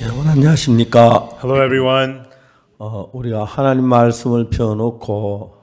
여러분 안녕하십니까? Hello, everyone. 우리가 하나님 말씀을 펴놓고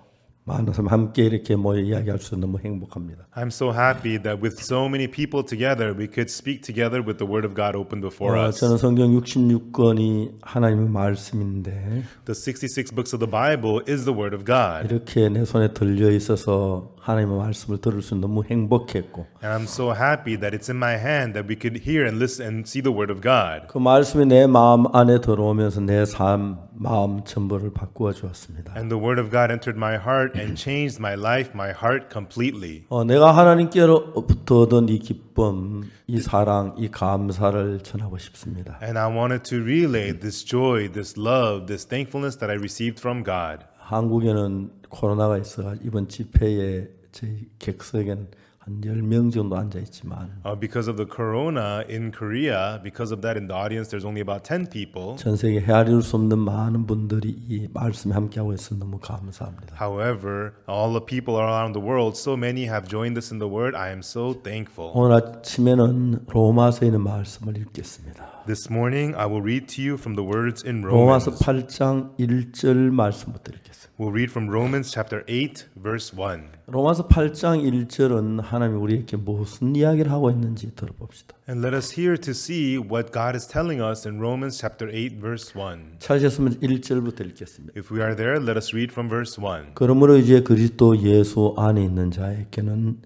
많은 사람 함께 이렇게 모여 이야기할 수 너무 행복합니다. I'm so happy that with so many people together, we could speak together with the Word of God open before us. 저는 성경 66권이 하나님의 말씀인데 The 66 books of the Bible is the Word of God. 이렇게 내 손에 들려 있어서 하나님의 말씀을 들을 수 너무 행복했고 And I'm so happy that it's in my hand that we could hear and listen and see the Word of God. 그 말씀이 내 마음 안에 들어오면서 내 삶, 마음 전부를 바꾸어 주었습니다. And the Word of God entered my heart and changed my life, my heart completely. 내가 하나님께로부터 얻은 이 기쁨, 이 사랑, 이 감사를 전하고 싶습니다. And I wanted to relay this joy, this love, this thankfulness that I received from God. 한국에는 코로나가 있어서 이번 집회에 저희 객석에는 한 10명 정도 앉아 있지만 Because of the corona in Korea, because of that in the audience, there's only about 10 people. 전 세계 헤아릴 수 없는 많은 분들이 이 말씀에 함께하고 있어서 너무 감사합니다. However, all the people around the world, so many have joined us in the Word. I am so thankful. 오늘 아침에는 로마서에 있는 말씀을 읽겠습니다. This morning, I will read to you from the words in 로마서 Romans. 8장 1절 말씀부터 읽겠습니다. We'll read from Romans chapter 8, verse 1. 로마서 8장 1절은 하나님이 우리에게 무슨 이야기를 하고 있는지 들어봅시다. And let us hear to see what God is telling us in Romans chapter 8, verse 1. 찾으셨으면 1절부터 읽겠습니다. If we are there, let us read from verse 1. 그러므로 이제 그리스도 예수 안에 있는 자에게는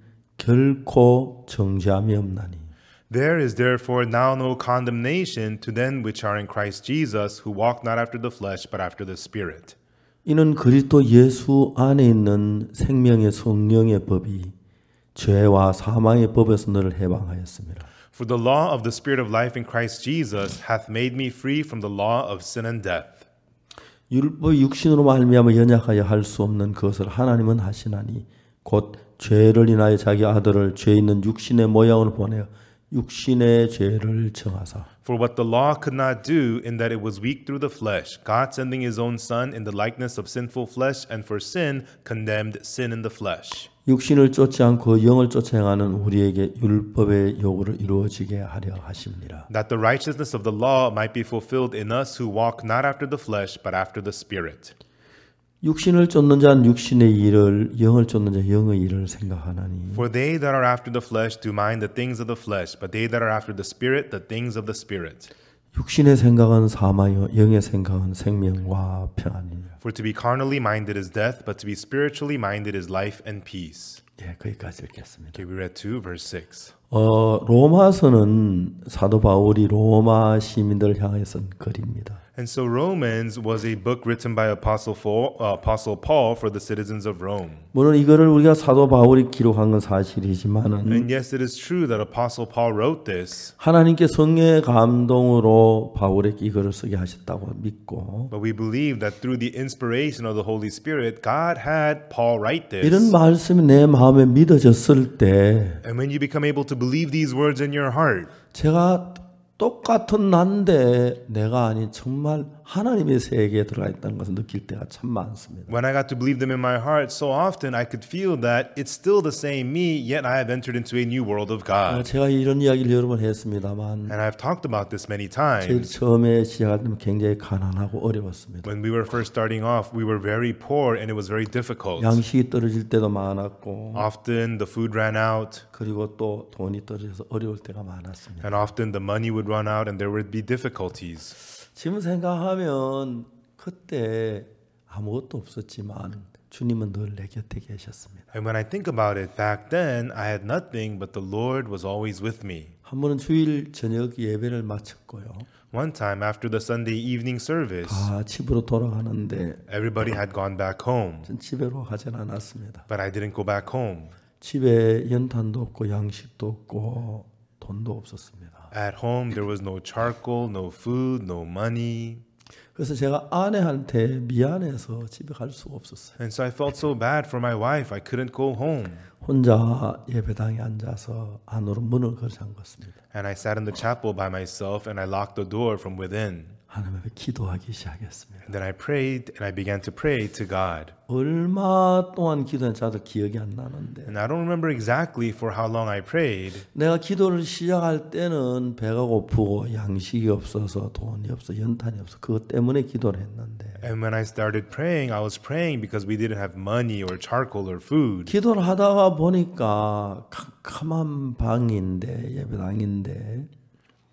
결코 정죄함이 없나니 There is therefore now no condemnation to them which are in Christ Jesus, who walk not after the flesh, but after the Spirit. 이는 그리스도 예수 안에 있는 생명의 성령의 법이 죄와 사망의 법에서 너를 해방하였습니다. For the law of the Spirit of life in Christ Jesus hath made me free from the law of sin and death. 율법 육신으로 말미암아 연약하여 할 수 없는 것을 하나님은 하시나니 곧 죄를 인하여 자기 아들을 죄 있는 육신의 모양을 보내어 육신의 죄를 정하사 For what the law could not do, in that it was weak through the flesh, God sending his own Son in the likeness of sinful flesh, and for sin condemned sin in the flesh. 육신을 쫓지 않고 영을 쫓아 행하는 우리에게 율법의 요구를 이루어지게 하려 하심니라. That the righteousness of the law might be fulfilled in us who walk not after the flesh, but after the Spirit. 육신을 쫓는 자는 육신의 일을 영을 쫓는 자 영의 일을 생각하나니 For they that are after the flesh do mind the things of the flesh, but they that are after the Spirit, the things of the Spirit. 육신의 생각은 사망이요 영의 생각은 생명과 평안이니라. For to be carnally minded is death, but to be spiritually minded is life and peace. 예, 거기까지 읽겠습니다. Okay, we read 2, verse 6. 로마서는 사도 바울이 로마 시민들을 향해 쓴 글입니다. And so Romans was a book written by Apostle Paul for the citizens of Rome. 물론 이거를 우리가 사도 바울이 기록한 건 사실이지만은 And yes, it is true that Apostle Paul wrote this, 하나님께 성령의 감동으로 바울에게 이거를 쓰게 하셨다고 믿고 but we believe that through the inspiration of the Holy Spirit, God had Paul write this. 이런 말씀이 내 마음에 믿어졌을 때 And when you become able to believe these words in your heart, 제가 똑같은 난데 내가 아닌 정말 하나님의 세계에 들어가 있다는 것을 느낄 때가 참 많습니다. when I got to believe them in my heart, so often I could feel that it's still the same me, yet I have entered into a new world of God. 제가 이런 이야기를 여러 번 했습니다만 And I've talked about this many 제일 times. 처음에 시작할 때는 굉장히 가난하고 어려웠습니다. When we were first starting off, we were very poor and it was very difficult. 양식이 떨어질 때도 많았고 Often the food ran out, 그리고 또 돈이 떨어져서 어려울 때가 많았습니다. and often the money would run out and there would be difficulties. 지금 생각하면 그때 아무것도 없었지만 주님은 늘 내 곁에 계셨습니다. And when I think about it, back then I had nothing, but the Lord was always with me. 한 번은 주일 저녁 예배를 마쳤고요. One time after the Sunday evening service, 다 집으로 돌아가는데 everybody had gone back home, 전 집으로 가진 않았습니다. but I didn't go back home. 집에 연탄도 없고 양식도 없고 돈도 없었습니다. At home, there was no charcoal, no food, no money. 그래서 제가 아내한테 미안해서 집에 갈 수가 없었어요. And so I felt so bad for my wife. I couldn't go home. 혼자 예배당에 앉아서 안으로 문을 걸어 잠갔습니다. And I sat in the chapel by myself and I locked the door from within. 하나님께 기도하기 시작했습니다. And then I prayed and I began to pray to God. 얼마 동안 기도했는지 저도 기억이 안 나는데 And I don't remember exactly for how long I prayed. 내가 기도를 시작할 때는 배가 고프고 양식이 없어서 돈이 없어 연탄이 없어 그것 때문에 기도를 했는데 And when I started praying, I was praying because we didn't have money or charcoal or food. 기도를 하다가 보니까 캄캄한 방인데 예배당인데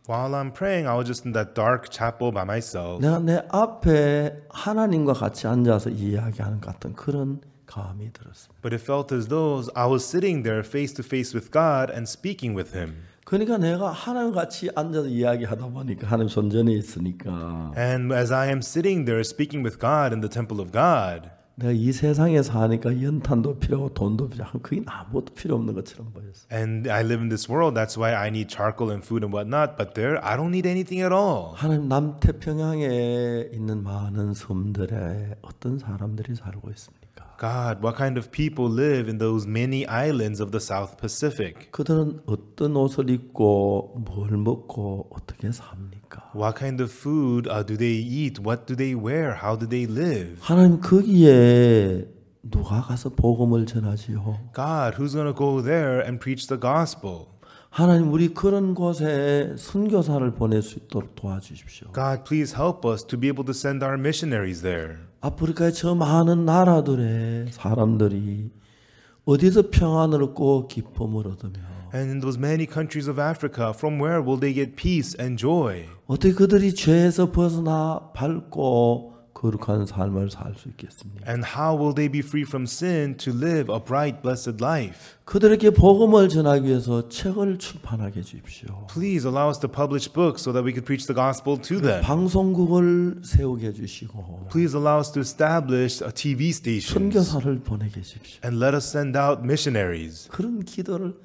While I'm praying, I was just in that dark chapel by myself. 내가 내 앞에 하나님과 같이 앉아서 이야기하는 것 같은 그런 감이 들었습니다. But it felt as though I was sitting there face to face with God and speaking with Him. 그러니까 내가 하나님과 같이 앉아서 이야기하다 보니까 하나님 손전에 있으니까 And as I am sitting there speaking with God in the temple of God, 내가 이 세상에 사니까 연탄도 필요하고 돈도 필요하고 그게 아무것도 필요 없는 것처럼 보였어요. and I live in this world, that's why I need charcoal and food and whatnot, but there, I don't need anything at all. 하나님 남태평양에 있는 많은 섬들에 어떤 사람들이 살고 있습니까? God, what kind of people live in those many islands of the South Pacific? 그들은 어떤 옷을 입고 뭘 먹고 어떻게 삽니까? What kind of food do they eat? What do they wear? How do they live? 하나님 거기에 누가 가서 복음을 전하지요? God, who's going to go there and preach the gospel? 하나님 우리 그런 곳에 선교사를 보낼 수 있도록 도와주십시오. God, please help us to be able to send our missionaries there. 아프리카의 저 많은 나라들의 사람들이 어디서 평안을 얻고 기쁨을 얻으며 And in those many countries of Africa, from where will they get peace and joy? 어떻게 그들이 죄에서 벗어나 밝고 거룩한 삶을 살 수 있겠습니까? And how will they be free from sin to live a bright, blessed life? 그들에게 복음을 전하기 위해서 책을 출판하게 해주십시오. Please allow us to publish books so that we could preach the gospel to them. 방송국을 세우게 해주시고 Please allow us to establish a TV station 선교사를 보내게 해주십시오. and let us send out missionaries. 그런 기도를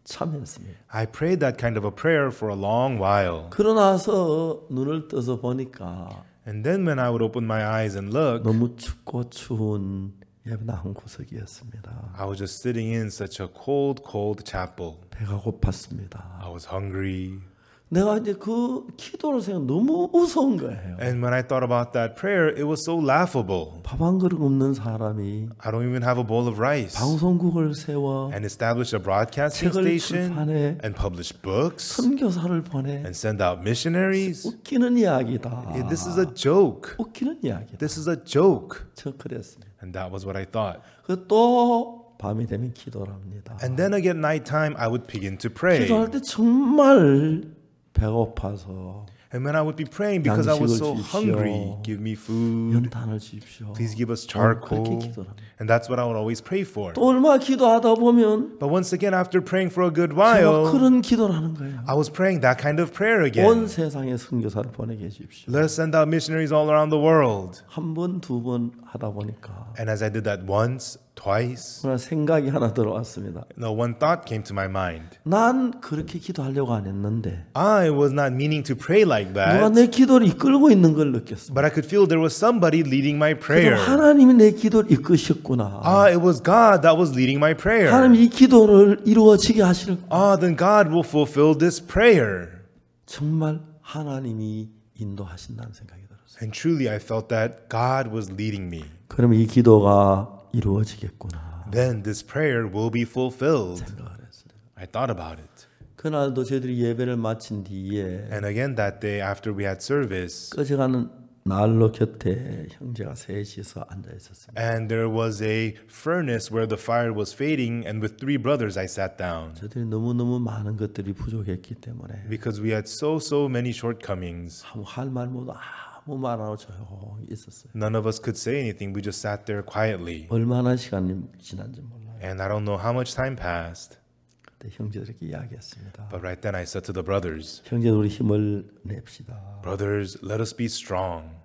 참 했습니다. I prayed that kind of a prayer for a long while. 그러나서 눈을 떠서 보니까 And then when I would open my eyes and look, 너무 춥고 추운 예배당 한 구석이었습니다. I was just sitting in such a cold, cold chapel. 배가 고팠습니다. I was hungry. 내가 이제 그 기도를 생각 너무 무서운 거예요. And when I thought about that prayer, it was so laughable. 밥 한 그릇 없는 사람이 I don't even have a bowl of rice. 방송국을 세워 And establish a broadcasting 책을 station 출판해 and publish books 선교사를 보내 and send out missionaries. 웃기는 이야기다. This is a joke. 웃기는 이야기다. This is a joke. 저 그랬습니다. And that was what I thought. 또 밤이 되면 기도를 합니다. And then again, nighttime, I would begin to pray. 기도할 때 정말 배고파서 And when I would be praying because I was so 양식을 주십시오. hungry, give me food. 연탄을 주십시오. Please give us 그렇게 charcoal. 기도를 합니다. And that's what I would always pray for. 또 얼마 기도하다 보면 But once again, after praying for a good 제가 while, 그런 기도를 하는 거예요. I was praying that kind of prayer 온 again. 세상에 선교사를 보내게 해주십시오. Let us send out missionaries all around the world. 한 번, 두 번 하다 보니까 And as I did that once, twice, 그러나 생각이 하나 들어왔습니다. one thought came to my mind. 난 그렇게 기도하려고 안 했는데 I was not meaning to pray like 누가 that, 내 기도를 이끌고 있는 걸 느꼈습니다. but I could feel there was somebody leading my 그래서 prayer. 하나님이 내 기도를 이끄셨구나. It was God that was leading my prayer. 하나님 이 기도를 이루어지게 하시는 Then God will fulfill this prayer. 정말 하나님이 인도하신다는 생각이 들었어요. And truly, I felt that God was leading me. 그러면 이 기도가 이루어지겠구나 Then this prayer will be fulfilled. 생각을 했어요. I thought about it. 그날도 저희들이 예배를 마친 뒤에 And again that day after we had service, 꺼져가는 난로 곁에 형제가 셋이서 앉아 있었습니다. and there was a furnace where the fire was fading, and with three brothers I sat down. 저들이 너무너무 많은 것들이 부족했기 때문에 Because we had so many shortcomings. 할 말 모두 아무 말 안 하고 조용히 있었어요. None of us could say anything. We just sat there quietly. 얼마나 시간이 지난지 몰라요. And I don't know how much time passed. 그때 형제들에게 이야기했습니다. But right then I said to the brothers, 형제들 우리 힘을 냅시다. brothers, let us be strong.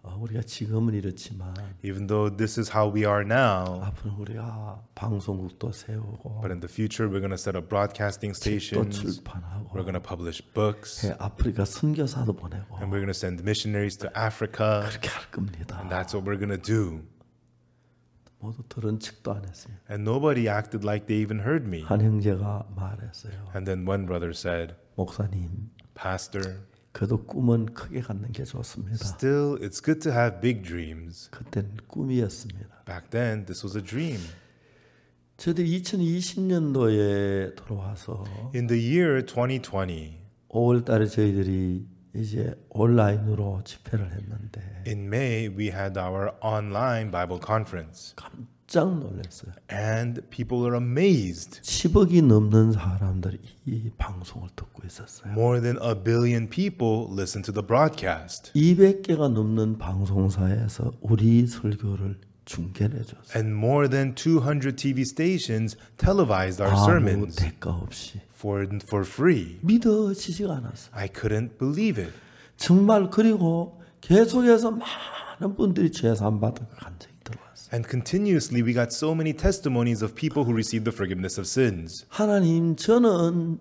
우리가 지금은 이렇지만 Even though this is how we are now, 앞으로 우리가 방송국도 세우고 but in the future we're going to set up broadcasting 또 stations. 출판하고 We're going to publish books. 아프리카 선교사도 보내고 And we're going to send missionaries to Africa. 그렇게 할 겁니다. And that's what we're going to do. 모두 들은 척도 안 했습니다. And nobody acted like they even heard me. 한 형제가 말했어요. And then one brother said, 목사님, Pastor, 그래도 꿈은 크게 갖는 게 좋습니다. Still, it's good to have big dreams. 그때는 꿈이었습니다. Back then, this was a dream. 저들이 2020년도에 들어와서 In the year 2020, 5월 달에 저희들이 이제 온라인으로 집회를 했는데 in May, we had our online Bible conference. 깜짝 놀랐어요. And people are amazed. 10억이 넘는 사람들이 이 방송을 듣고 있었어요. More than 1 billion people listen to the broadcast. 200개가 넘는 방송사에서 우리 설교를 중계해 줬어요. And more than 200 TV stations televised our 아무 sermons 대가 없이 for free. 믿어지지가 않았어요. I couldn't believe it. 정말 그리고 계속해서 많은 분들이 죄사함 받은 간증이 들어왔어요. And continuously we got so many testimonies of people who received the forgiveness of sins. 하나님, 저는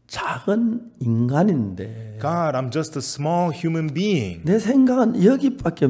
작은 인간인데 God, I'm just a small human being. 내 생각은 여기밖에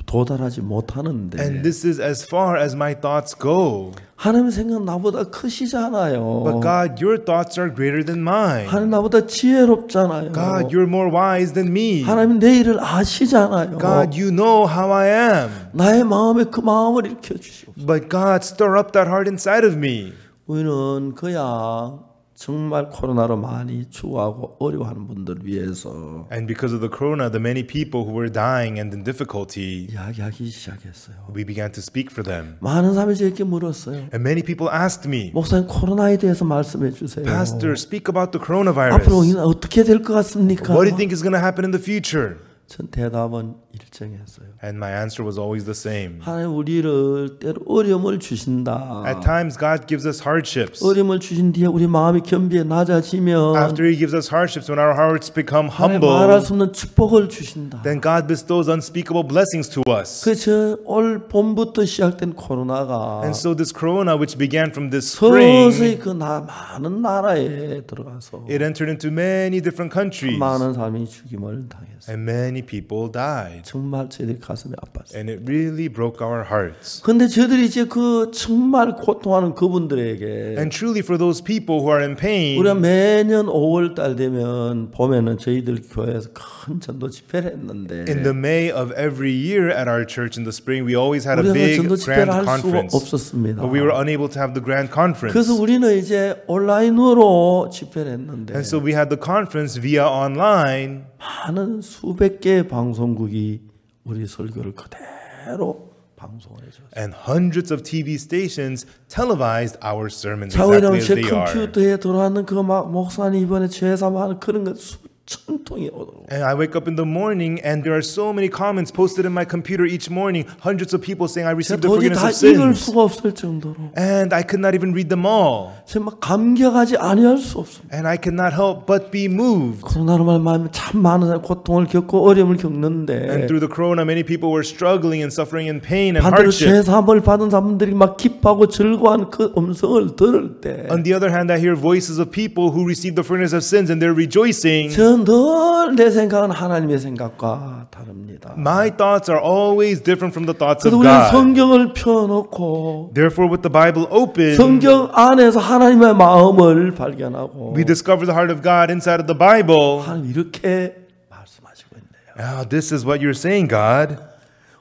도달하지 못하는데 And this is as far as my thoughts go. 하나님 생각 나보다 크시잖아요. But God, your thoughts are greater than mine. 하나님 나보다 지혜롭잖아요. God, you're more wise than me. 하나님 내 일을 아시잖아요. God, you know how I am. 나의 마음에 그 마음을 일으켜 주시옵소서. But God, stir up that heart inside of me. 우리는 그냥 정말 코로나로 많이 추구하고 어려워하는 분들 위해서 And because of the corona, the many people who were dying and in difficulty, 이야기하기 시작했어요. we began to speak for them. 많은 사람이 저에게 물었어요. And many people asked me, 목사님, 코로나에 대해서 말씀해 주세요. Pastor, speak about the 앞으로 coronavirus. 어떻게 될 것 같습니까? What do you think is going to happen in the future? 전 대답은 일정했어요. And my answer was always the same. 하나님 우리를 때로 어려움을 주신다. At times, God gives us hardships. 어려움을 주신 뒤에 우리 마음이 겸비해 낮아지면 After He gives us hardships, when our hearts become 하나님 말할 humble, 수 없는 축복을 주신다. then God bestows unspeakable blessings to us. 그올 봄부터 시작된 코로나가 And so this corona, which began from this spring, 서서히 많은 나라에 들어가서 it entered into many different countries. 많은 사람이 죽임을 당했어요. And many people died. 정말 저희들이 가슴이 아팠어요. And it really broke our hearts. 근데 저희들이 이제 그 정말 고통하는 그분들에게 And truly for those people who are in pain, 우리가 매년 5월 달 되면 봄에는 저희들 교회에서 큰 전도 집회를 했는데 in the May of every year at our church in the spring, we always had a 우리가 big 전도 집회를 grand 할 수가 conference. 없었습니다. But we were unable to have the grand conference. 그래서 우리는 이제 온라인으로 집회를 했는데 And so we had the conference via online. 많은 수백 개의 방송국이 우리 설교를 그대로 방송을 해줬어요. And hundreds of TV stations televised our sermons 자, exactly 왜냐하면 as 제 they are. 컴퓨터에 들어왔는 그 막 목사님 이번에 죄사하는 그런 거 수천 통이 오더라고요. And I wake up in the morning and there are so many comments posted in my computer each morning. Hundreds of people saying I received the 도저히 forgiveness 다 of 읽을 sins. 수가 없을 정도로 And I could not even read them all. 정말 감격하지 아니할 수 없습니다. And I could not help but be moved. 코로나로 말하면 참 많은 사람이 고통을 겪고 어려움을 겪는데 And through the corona, many people were struggling and suffering in pain and 반대로 hardship. 죄사함을 받은 사람들이 막 기뻐하고 즐거워하는 그 음성을 들을 때 On the other hand, I hear voices of people who received the forgiveness of sins and they're rejoicing. 저 늘 내 생각은 하나님의 생각과 다릅니다. My thoughts are always different from the thoughts of 그래서 우리는 God. 성경을 펴놓고 Therefore, with the Bible open, 성경 안에서 하나님의 마음을 발견하고 we discover the heart of God inside of the Bible. 하나님 이렇게 말씀하시고 있네요. Now, this is what you're saying, God.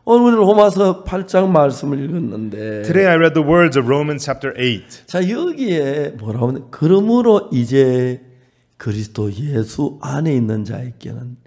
오늘 로마서 8장 말씀을 읽었는데 Today I read the words of Romans chapter 8. 자 여기에 뭐라고 하냐 그러므로 이제 그리스도 예수 안에 있는 자에게는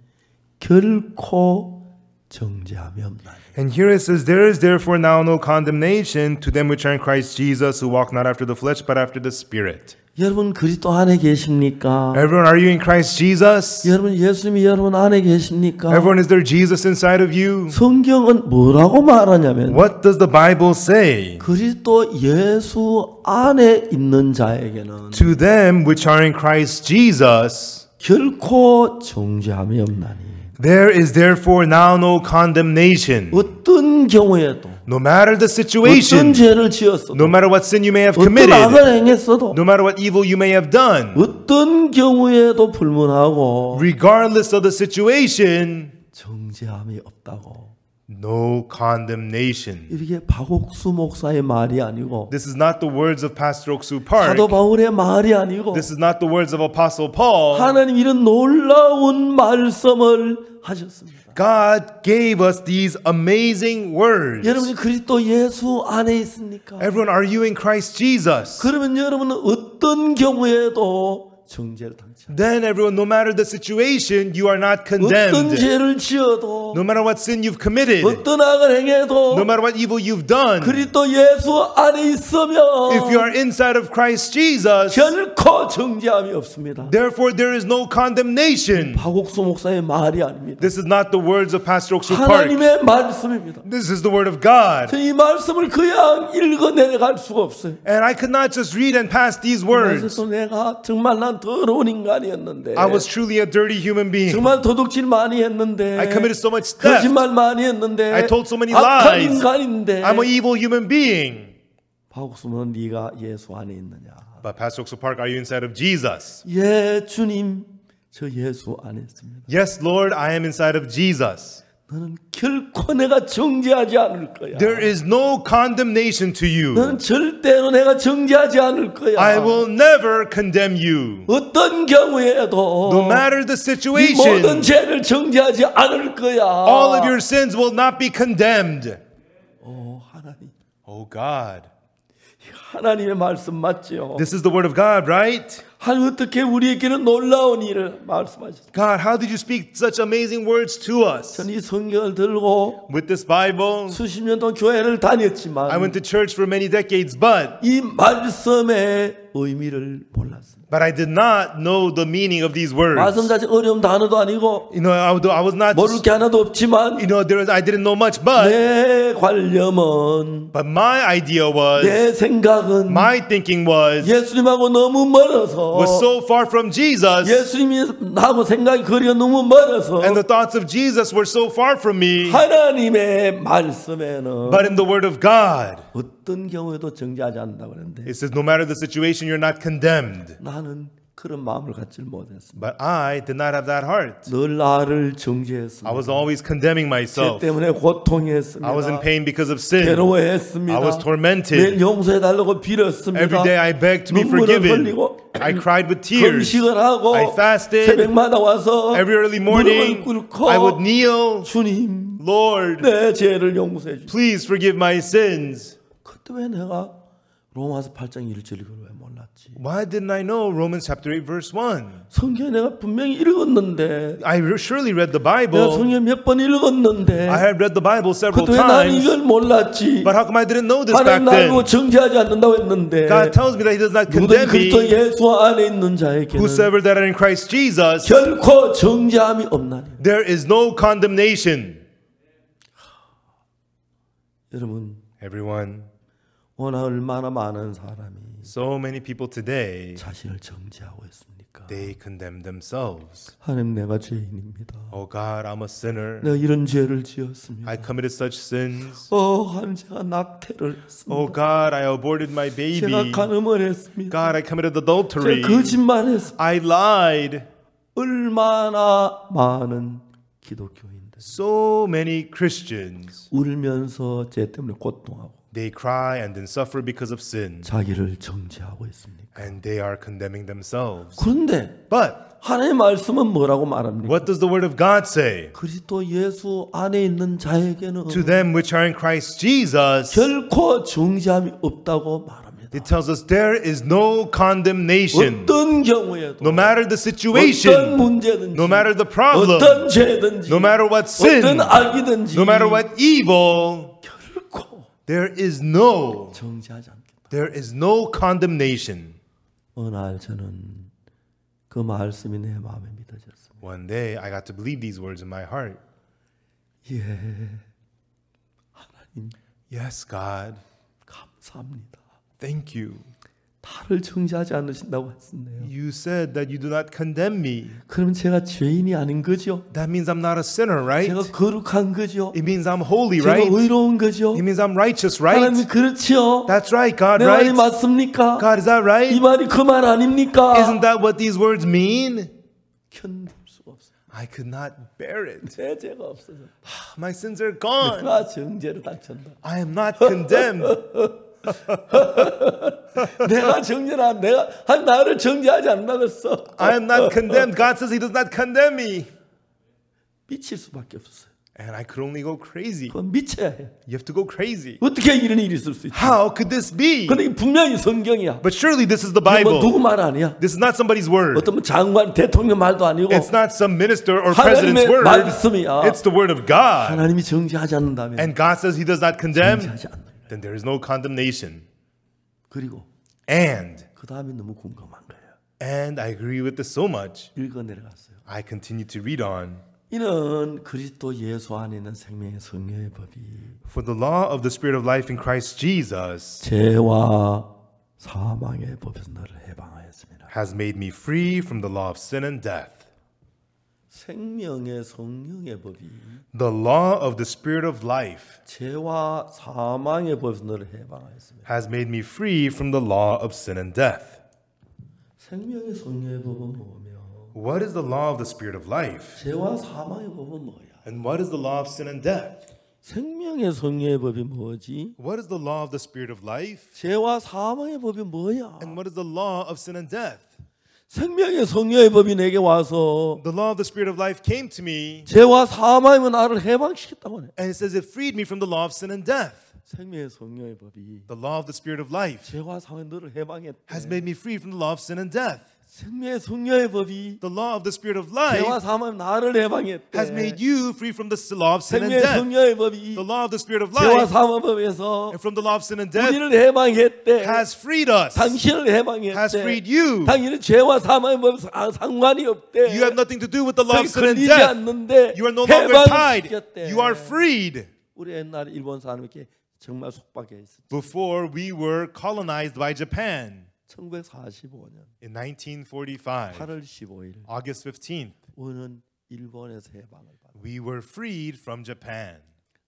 결코 정죄함이 없나니 And here it says, There is therefore now no condemnation to them which are in Christ Jesus, who walk not after the flesh, but after the Spirit. 여러분 그리스도 안에 계십니까? Everyone, are you in Christ Jesus? 여러분 예수님이 여러분 안에 계십니까? Everyone, is there Jesus inside of you? 성경은 뭐라고 말하냐면 What does the Bible say? 그리스도 예수 안에 있는 자에게는 To them which are in Christ Jesus, 결코 정죄함이 없나니 there is therefore now no condemnation. 어떤 경우에도 No matter the situation, 어떤 죄를 지었어도 no matter what sin you may have 어떤 committed, 악을 행했어도 no matter what evil you may have done, 어떤 경우에도 불문하고 regardless of the situation, 정죄함이 없다고 no condemnation. 이게 박옥수 목사의 말이 아니고 This is not the words of Pastor Oksu Park. 사도 바울의 말이 아니고 This is not the words of Apostle Paul. 하나님 이런 놀라운 말씀을 하셨습니다. God gave us these amazing words. 여러분이 그리스도 예수 안에 있습니까? Everyone, are you in Christ Jesus? 그러면 여러분은 어떤 경우에도 정죄를 당치 않아요. Then everyone, no matter the situation, you are not 어떤 condemned. 죄를 지어도 No matter what sin you've committed, 어떤 악을 행해도 no matter what evil you've done, 그리스도 예수 안에 있으면 if you are inside of Christ Jesus, 결코 정죄함이 없습니다. therefore there is no condemnation. 박옥수 목사의 말이 아닙니다. This is not the words of Pastor Oksu Park. 하나님의 말씀입니다. This is the word of God. 이 말씀을 그냥 읽어 내려갈 수가 없어요. And I could not just read and pass these words. 그래서 내가 정말 난 더러운 인간이었는데 I was truly a dirty human being. 정말 도둑질 많이 했는데 I committed so much theft. 거짓말 많이 했는데 I told so many 악한 lies. 인간인데 I'm an evil human being. 박옥수는 네가 예수 안에 있느냐? But Pastor Oksu Park, are you inside of Jesus? 예 주님 저 예수 안에 있습니다. Yes, Lord, I am inside of Jesus. 너는 결코 내가 정죄하지 않을 거야. There is no condemnation to you. 너는 절대로 내가 정죄하지 않을 거야. I will never condemn you. 어떤 경우에도 No matter the 이 situation, 모든 죄를 정죄하지 않을 거야. all of your sins will not be condemned. 오 하나님, Oh God, 하나님의 말씀 맞지요? this is the word of God, right? 하나님 어떻게 우리에게는 놀라운 일을 말씀하셨어요? God, how did you speak such amazing words to us? 전 이 성경을 들고 With this Bible, 수십 년 동안 교회를 다녔지만 I went to church for many decades, but 이 말씀의 의미를 몰랐습니다. I did not know the meaning of these words. 말씀 자체 어려운 단어도 아니고 You know, I was not, 모를 게 하나도 없지만 you know, I didn't know much, but 내 관념은 my idea was, 내 생각은 my thinking was 예수님하고 너무 멀어서 so far from Jesus, 예수님이 나하고 생각이 거리가 너무 멀어서 and the thoughts of Jesus were so far from me. 하나님의 말씀에는 But in the word of God, 어떤 경우에도 정죄하지 않는다고 그랬는데 it says, no matter the situation, you're not condemned. 나는 그런 마음을 갖지 못했습니다. But I did not have that heart. 늘 나를 I 정죄했습니다. was always condemning 죄 myself. 때문에 고통했습니다. I was in pain because of sin. 괴로워했습니다. I was 매일 tormented. 용서해달라고 빌었습니다. Every day I begged to be 눈물을 forgiven. 흘리고 I cried with tears. 금식을 하고 I fasted. 새벽마다 와서 Every early 무릎을 morning, 꿇고 I would kneel. 주님 Lord, 내 죄를 용서해 주시오. please forgive my sins. 그때 왜 내가 로마서 8장 1절 이걸 왜 몰랐지? Why didn't I know Romans chapter 8 verse 1? 성경 내가 분명히 읽었는데 I surely read the 내가 Bible. 성경 몇 번 읽었는데 I had read the Bible several 그때 왜 나는 times. 이걸 몰랐지? But how come I didn't know this 하나님 back 나를 then? 정죄하지 않는다고 했는데 God tells me that He does not 누구든 condemn 그리스도 me. 예수 안에 있는 자에게는 Whosoever that are in Christ Jesus, 결코 정죄함이 없나니. there is no condemnation. 여러분 Everyone, 오늘 얼마나 많은 사람이 so many people today, 자신을 정죄하고 있습니까? they condemn themselves. 하나님 내가 죄인입니다. Oh God, I'm a sinner. 내가 이런 죄를 지었습니다. I committed such sins. 하나님 제가 낙태를 했습니다. Oh God, I aborted my 제가 baby. 간음을 했습니다. God, I committed adultery. 제가 거짓말했습니다. I lied. 얼마나 많은 기독교인들 So many Christians, 울면서 죄 때문에 고통하고 they cry and then suffer because of sin, 자기를 정죄하고 있습니까? and they are condemning themselves. 그런데 But 하나님의 말씀은 뭐라고 말합니까? what does the word of God say? 그리스도 예수 안에 있는 자에게는 To them which are in Christ Jesus, 결코 정죄함이 없다고 말합니다. it tells us there is no condemnation. 어떤 경우에도 No matter the 어떤 situation, 문제든지 no matter the 어떤 problem, 죄든지 no matter what sin, 어떤 악이든지 no matter what evil, 결코 there is no 정죄하지 않겠다. there is no condemnation. 어느 날 저는 그 말씀이 내 마음에 믿어졌습니다. One day I got to believe these words in my heart. 예, 하나님 Yes, God, 감사합니다. thank you. 나를 정죄하지 않으신다고 했었네요. You said that you do not condemn me. 그러면 제가 죄인이 아닌 거죠? That means I'm not a sinner, right? 제가 거룩한 거죠? It means I'm holy, 제가 right? 의로운 거죠? It means I'm righteous, 하나님 right? 그렇지요? That's right, God, 내 말이 right? 맞습니까? God, is that 이 right? 말이 그 말 아닙니까? Isn't that what these words mean? 견딜 수가 없어요. I could not bear it. 내 죄가 없어져. My sins are gone. 내가 정죄를 당친다. I am not condemned. 내가 정죄나 내가 한 나를 정죄하지 않는다 그랬어. I am not condemned. God says He does not condemn me. 미칠 수밖에 없었어요. And I could only go crazy. 그건 미쳐야 해. You have to go crazy. 어떻게 이런 일이 있을 수 있지? How could this be? 근데 이게 분명히 성경이야. But surely this is the 이게 뭐 Bible. 누구 말 아니야? This is not somebody's word. 어떤 뭐 장관, 대통령 말도 아니고 It's not some minister or president's 하나님의 word. 말씀이야. It's the word of God. 하나님이 정죄하지 않는다면 And God says He does not condemn. 정죄하지 않는. Then there is no condemnation. 그리고 And 그 다음이 너무 궁금한 거예요. I agree with this so much. 읽어 내려갔어요. I continue to read on. 이는 그리스도 예수 안에 있는 생명의 성령의 법이 For the law of the Spirit of life in Christ Jesus 죄와 사망의 법에서 너를 해방하였습니다. has made me free from the law of sin and death. 생명의 성령의 법이 The law of the Spirit of life 죄와 사망의 법에서 너를 해방하였습니다. has made me free from the law of sin and death. 생명의 성령의 법은 뭐며 What is the law of the Spirit of life? 죄와 사망의 법은 뭐야? And what is the law of sin and death? 생명의 성령의 법이 뭐지? What is the law of the Spirit of life? 죄와 사망의 법이 뭐야? And what is the law of sin and death? 생명의 성령의 법이 내게 와서 The law of the Spirit of life came to me 죄와 사망이면 나를 해방시켰다고 해. and it says it freed me from the law of sin and death. 생명의 성령의 법이 The law of the Spirit of life 죄와 사망 너를 해방했대. has made me free from the law of sin and death. 생명의 성령의 법이 The law of the Spirit of 죄와 life 사망 나를 해방했대. has made you free from the law of sin and 생명의 death. 성령의 법이 The law of the Spirit of 죄와 life 사망 법에서 and from the law of sin and death 우리를 해방했대. has freed us, 당신을 해방했대. has freed you. 당신은 죄와 사망의 법에 상관이 없대. You have nothing to do with the law of sin and 걸리지 death. 않는데 You are no longer tied. 해방시켰대. You are freed. 우리 옛날에 일본 사람에게 정말 속박해 있었지. Before we were colonized by Japan 1945년 in 1945, 8월 15일 August 15th, 우리는 일본에서 해방을 받았어요. we were freed from Japan.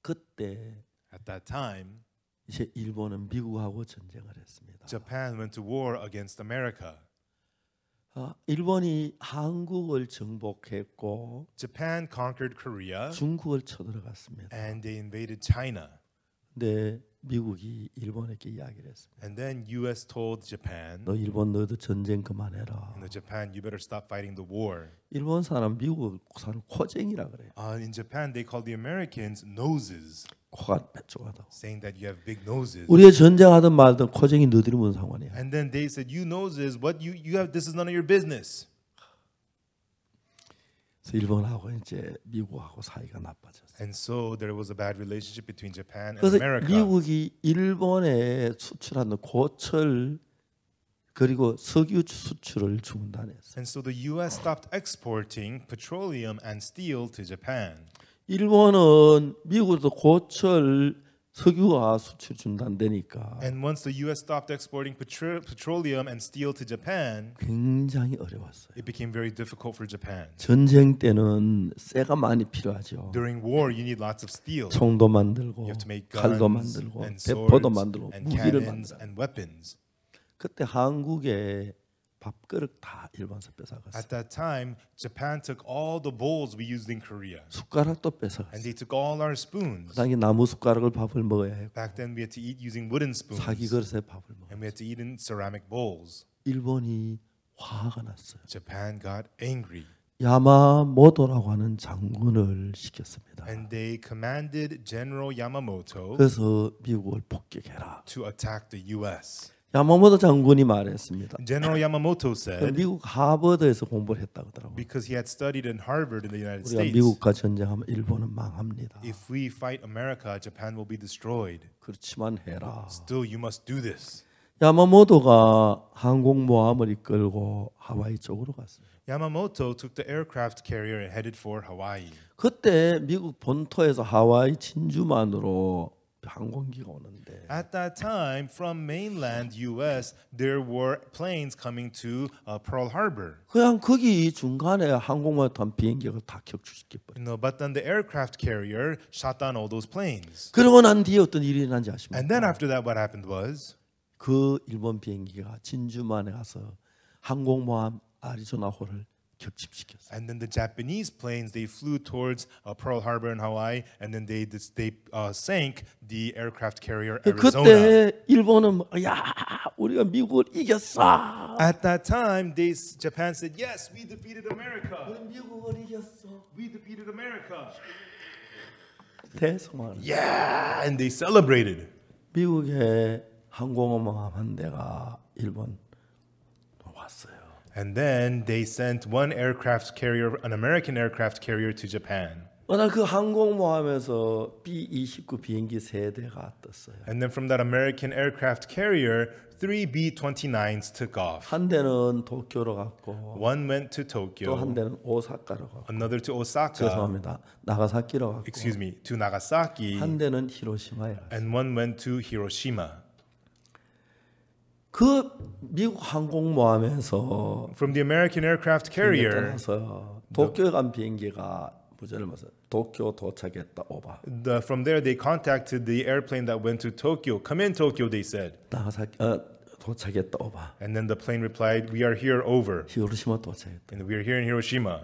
그때 At that time, 이제 일본은 미국하고 전쟁을 했습니다. Japan went to war against America. 일본이 한국을 정복했고 Japan conquered Korea 중국을 쳐들어갔습니다. and they invaded China. 근데 미국이 일본에게 이야기를 했습니다. And then US told Japan, 너 일본 너도 전쟁 그만해라. Japan, you better stop fighting the war. 일본 사람 미국 사람 코쟁이라 그래요. In Japan, they called the Americans noses, 코가 빼쪽하다고. saying that you have big noses. 우리가 전쟁하든 말든 코쟁이 너들이 뭔 상관이야. And then they said, you noses, what you have, this is none of your business. 그래서 일본하고 이제 미국하고 사이가 나빠졌어요. And so there was a bad relationship between Japan and 그래서 America. 미국이 일본에 수출하는 고철 그리고 석유 수출을 중단했어요. And so the US stopped exporting petroleum and steel to Japan. 일본은 미국으로도 고철 석유가 수출 중단되니까 And once the US stopped exporting petroleum and steel to Japan, 굉장히 어려웠어요. it became very difficult for Japan. 전쟁 때는 쇠가 많이 필요하죠. During war, you need lots of steel. 총도 만들고 You have to make 칼도 guns 만들고 and 대포도 swords 만들고 and 무기를 cannons 만들어. and weapons. 그때 한국에 밥그릇 다 일본에서 뺏어갔어요. At that time, Japan took all the bowls we used in Korea, 숟가락도 and 뺏어갔어요. they took all our spoons. 그 당시 나무 숟가락을 밥을 먹어야 했고 Back then, we had to eat using wooden spoons, 사기 그릇에 밥을 먹어요. and we had to eat in ceramic bowls. 일본이 화가 났어요. Japan got angry, 야마모토라고 하는 장군을 시켰습니다. and they commanded General Yamamoto 그래서 미국을 폭격해라. to attack the U.S. 야마모토 장군이 말했습니다. General Yamamoto said, 미국 하버드에서 공부를 했다고 하더라고요. because he had studied in Harvard in the United 우리가 States, 미국과 전쟁하면 일본은 망합니다. if we fight America, Japan will be destroyed. 그렇지만 해라. Still, you must do this. 야마모토가 항공모함을 이끌고 하와이 쪽으로 갔어요. Yamamoto took the aircraft carrier and headed for Hawaii. 그때 미국 본토에서 하와이 진주만으로 항공기가 오는데 At that time, from mainland U.S., there were planes coming to Pearl Harbor. 그냥 거기 중간에 항공모함 탄 비행기가 다 격추시켜버려. But then the aircraft carrier shot down all those planes. 그러고 난 뒤에 어떤 일이 일어난지 아십니까? And then after that, what happened was 그 일본 비행기가 진주만에 가서 항공모함 아리조나호를 격침시켰어요. And then the Japanese planes, they flew towards Pearl Harbor in Hawaii, and then they sank the aircraft carrier Arizona. 그때 일본은 야 우리가 미국을 이겼어. At that time, Japan said, "Yes, we defeated America. 미국을 이겼어. We defeated America." 대성공. Yeah, and they celebrated. 미국의 항공모함 한 대가 일본 왔어요. And then they sent one aircraft carrier, an American aircraft carrier, to Japan. 어느 그 항공모함에서 B-29 비행기 3대가 떴어요. And then from that American aircraft carrier, 3 B-29s took off. 한 대는 도쿄로 갔고 One went to 또 한 Tokyo, 대는 오사카로 가고 another to Osaka, 죄송합니다. 나가사키로 갔고 excuse me, to Nagasaki, 한 대는 히로시마에 갔어요. and one went to Hiroshima. 그 미국 항공모함에서 From the American aircraft carrier, 떠나서 도쿄에 간 비행기가 무전을 맞아 도쿄 도착했다 오바. from there they contacted the airplane that went to Tokyo. Come in, Tokyo, they said. 나가사키 도착했다 오바. And then the plane replied, "We are here, over." 히로시마 도착했다. And we are here in Hiroshima.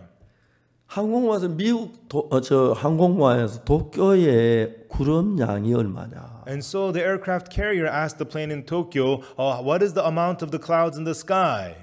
항공모함에서 미국 저 항공모함에서 도쿄의 구름 양이 얼마냐? And so the aircraft carrier asked the plane in Tokyo, what is the amount of the clouds in the sky?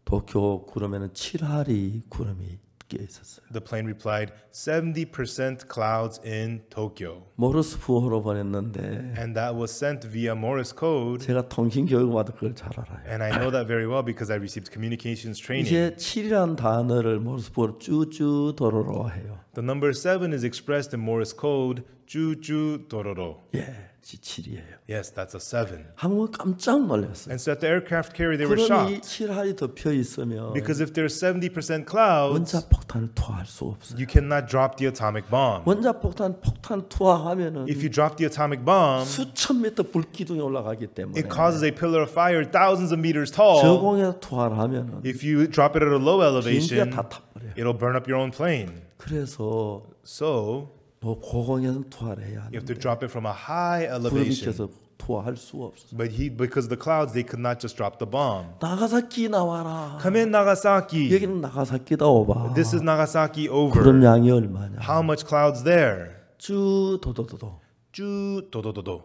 도쿄 구름에는 7할이 구름이 끼어 있었어요. The plane replied, 70% clouds in Tokyo. 모르스 부호로 보냈는데 And that was sent via Morse code. 제가 통신 교육을 받아 그걸 잘 알아요. And I know that very well because I received communications training. 이제 7이라는 단어를 모르스 부호로 쭈쭈 도로로 해요. The number 7 is expressed in Morse code, 쭈쭈 도로로. 예, 7이에요. Yes, that's a 7. 항공 깜짝 놀랐어요. And so at the aircraft carrier, they were shocked. 구름이 7할이 덮여 있으면 Because if there's 70% clouds, 원자폭탄을 투하할 수 없어요. you cannot drop the atomic bomb. 원자폭탄 투하하면은 If you drop the atomic bomb, 수천 미터 불기둥이 올라가기 때문에 it causes a pillar of fire thousands of meters tall. 저공에 투하를 하면은 If you drop it at a low 비행기가 elevation, 다 타버려요. it'll burn up your own plane. 그래서 So 또 고공에는 투하를 해야 you have to 하는데 drop it from a high 구름 elevation. 밑에서 투하할 수가 없어요. But because the clouds, they could not just drop the bomb. 나가사키 나와라. Come in, Nagasaki. 여기는 나가사키다 오바. This is Nagasaki 구름 over. 양이 얼마냐? How much clouds there? 쭉 도도도도. 주 도도도도.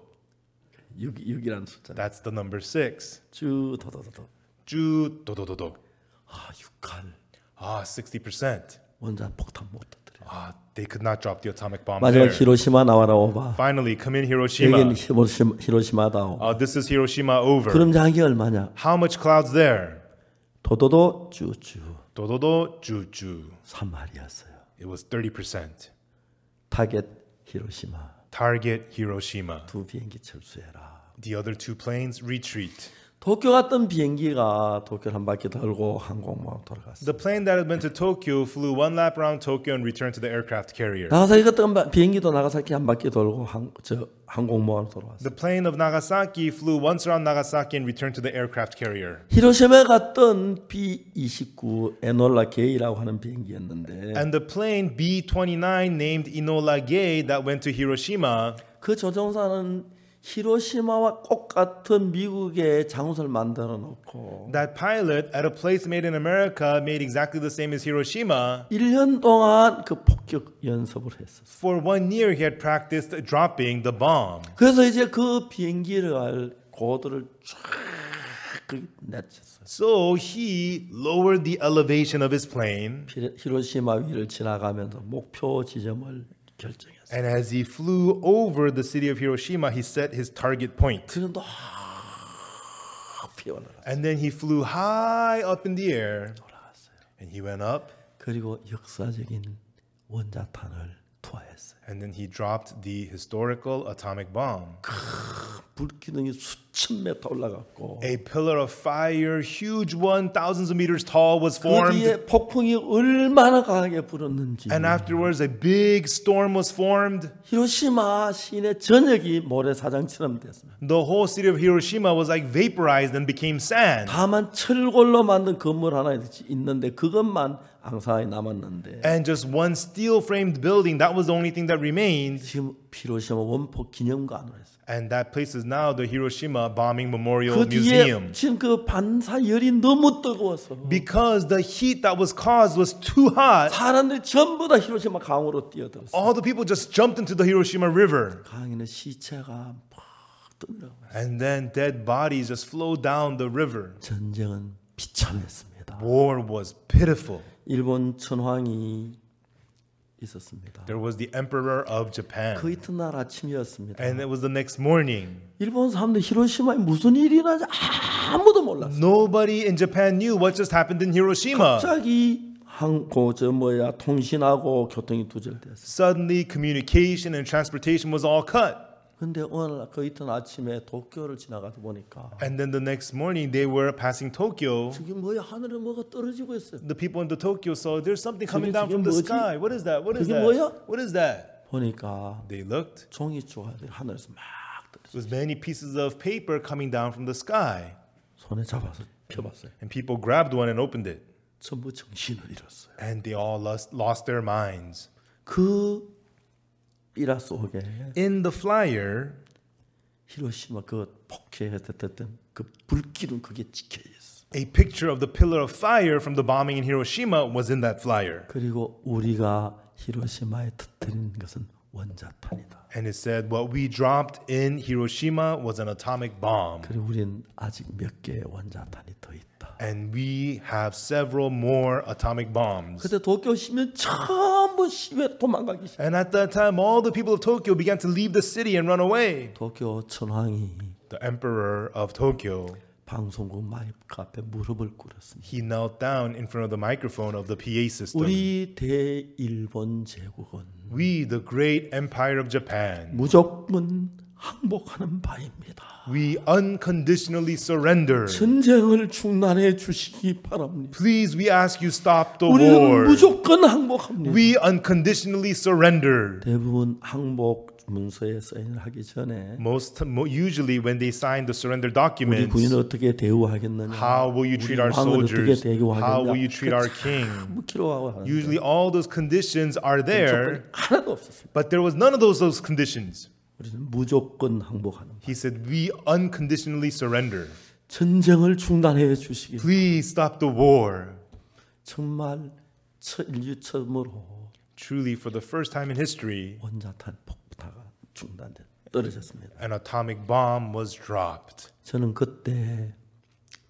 6이라는 숫자. That's the number 6. 쭉 도도도도. 주 도도도도. 아 6할. 60%. 원자 폭탄 못 터뜨려. They could not drop the atomic bomb 마지막 there. 히로시마 나와라 오바. Finally, come in Hiroshima. 여기는 히로시마다 오바. This is Hiroshima over. 구름 양이 얼마냐? How much clouds there? 도도도 쭈쭈. 도도도 주주. 3할이었어요. It was 30%. 타겟 히로시마. Target Hiroshima. 두 비행기 철수해라. The other 2 planes retreat. 도쿄 갔던 비행기가 도쿄를 한 바퀴 돌고 항공모함 돌아갔어요. The plane that had been to Tokyo flew 1 lap around Tokyo and returned to the aircraft carrier. 나가사키 갔던 비행기도 나가사키 한 바퀴 돌고 항공모함 돌아왔어요. The plane of Nagasaki flew once around Nagasaki and returned to the aircraft carrier. 히로시마에 갔던 B-29 에놀라 게이라고 하는 비행기였는데 And the plane B-29 named Enola Gay that went to Hiroshima, 그 조종사는 히로시마와 똑같은 미국의 장소를 만들어 놓고 that pilot at a place made in America made exactly the same as Hiroshima. 1년 동안 그 폭격 연습을 했었어요. For 1 year he had practiced dropping the bomb. 그래서 이제 그 비행기를 고도를 쫙 낮췄어요. So he lowered the elevation of his plane, 히로시마 위를 지나가면서 목표 지점을 결정했어요. and as he flew over the city of Hiroshima, he set his target point. 그는 또 피어나라. And then he flew high up in the air, and he went up, 그리고 역사적인 원자탄을 투하했어요. and then he dropped the historical atomic bomb. 불기둥이 수천 미터 올라갔고 A pillar of fire, huge one, thousands of meters tall, was 그 formed. 뒤에 폭풍이 얼마나 강하게 불었는지 And afterwards, a big storm was formed. 히로시마 시내 전역이 모래사장처럼 됐습니다. The whole city of Hiroshima was like vaporized and became sand. 다만 철골로 만든 건물 하나 있는데 그것만 앙상하게 남았는데 And just one steel-framed building, that was the only thing that remained. 지금 히로시마 원폭 기념관으로 했어요. And that place is now the Hiroshima Hiroshima bombing memorial 그 뒤에 museum. 지금 그 반사열이 너무 뜨거워서 Because the heat that was caused was too hot, 사람들이 전부 다 히로시마 강으로 뛰어들었어요. all the people just jumped into the Hiroshima River. 강에는 시체가 막 떠내려가고 And then dead bodies just flowed down the river. 전쟁은 비참했습니다. War was pitiful. 일본 천황이 있었습니다. There was the emperor of Japan. 그 이튿날 아침이었습니다. And it was the next morning. 일본 사람들 히로시마에 무슨 일이 일어나지 아무도 몰랐어요. Nobody in Japan knew what just happened in Hiroshima. 갑자기 통신하고 교통이 두절됐어요. Suddenly, communication and transportation was all cut. 근데 오늘 그 이튿날 아침에 도쿄를 지나가다 보니까 And then the next morning, they were passing Tokyo. 저기 뭐야 하늘에 뭐가 떨어지고 있어요. The people in the Tokyo saw there's something coming 저게 down from the 뭐지? sky. What is that? What is 저게 that? 뭐야? What is that? 보니까 They looked. 종이 조각들이 하늘에서 막 떨어져. It was many pieces of paper coming down from the sky. 손에 잡아서 펴봤어요. And people grabbed one and opened it. 전부 정신을 잃었어요. And they all lost their minds. 그 삐라 속에 In the flyer, 히로시마 그 폭격했던 그 불길은 그게 찍혀 있어. a picture of the pillar of fire from the bombing in Hiroshima was in that flyer. 그리고 우리가 히로시마에 터뜨린 것은 원자탄이다. And it said, what we dropped in Hiroshima was an atomic bomb. 그리고 우리는 아직 몇 개의 원자탄이 더 있다. And we have several more atomic bombs. 그때 도쿄 시민 전부 시외 도망가기 시작. And at that time, all the people of Tokyo began to leave the city and run away. 도쿄 천황이 The emperor of Tokyo, 방송국 마이크 앞에 무릎을 꿇었습니다. he knelt down in front of the microphone of the PA system. 우리 대일본 제국은 We, the great empire of Japan, 무조건 항복하는 바입니다. we unconditionally surrender. 전쟁을 중단해 주시기 바랍니다. Please, we ask you stop the 우리는 war. 무조건 항복합니다. We unconditionally surrender. 대부분 항복 문서에 사인을 하기 전에 Usually when they sign the surrender 우리 documents, 군인을 어떻게 대우하겠느냐, how will you treat 우리 our 왕을 어떻게 soldiers? 대우하겠냐, How will you treat our king? 기록하고 하는데 Usually all those conditions are there, 하나도 없었습니다. but there was none of those conditions. 우리는 무조건 항복하는 거예요. He said, we unconditionally surrender. 전쟁을 중단해 주시기. Please stop the war. 정말 인류 처음으로 Truly, for the first time in history, 원자탄 폭파가 중단돼 떨어졌습니다. an atomic bomb was dropped. 저는 그때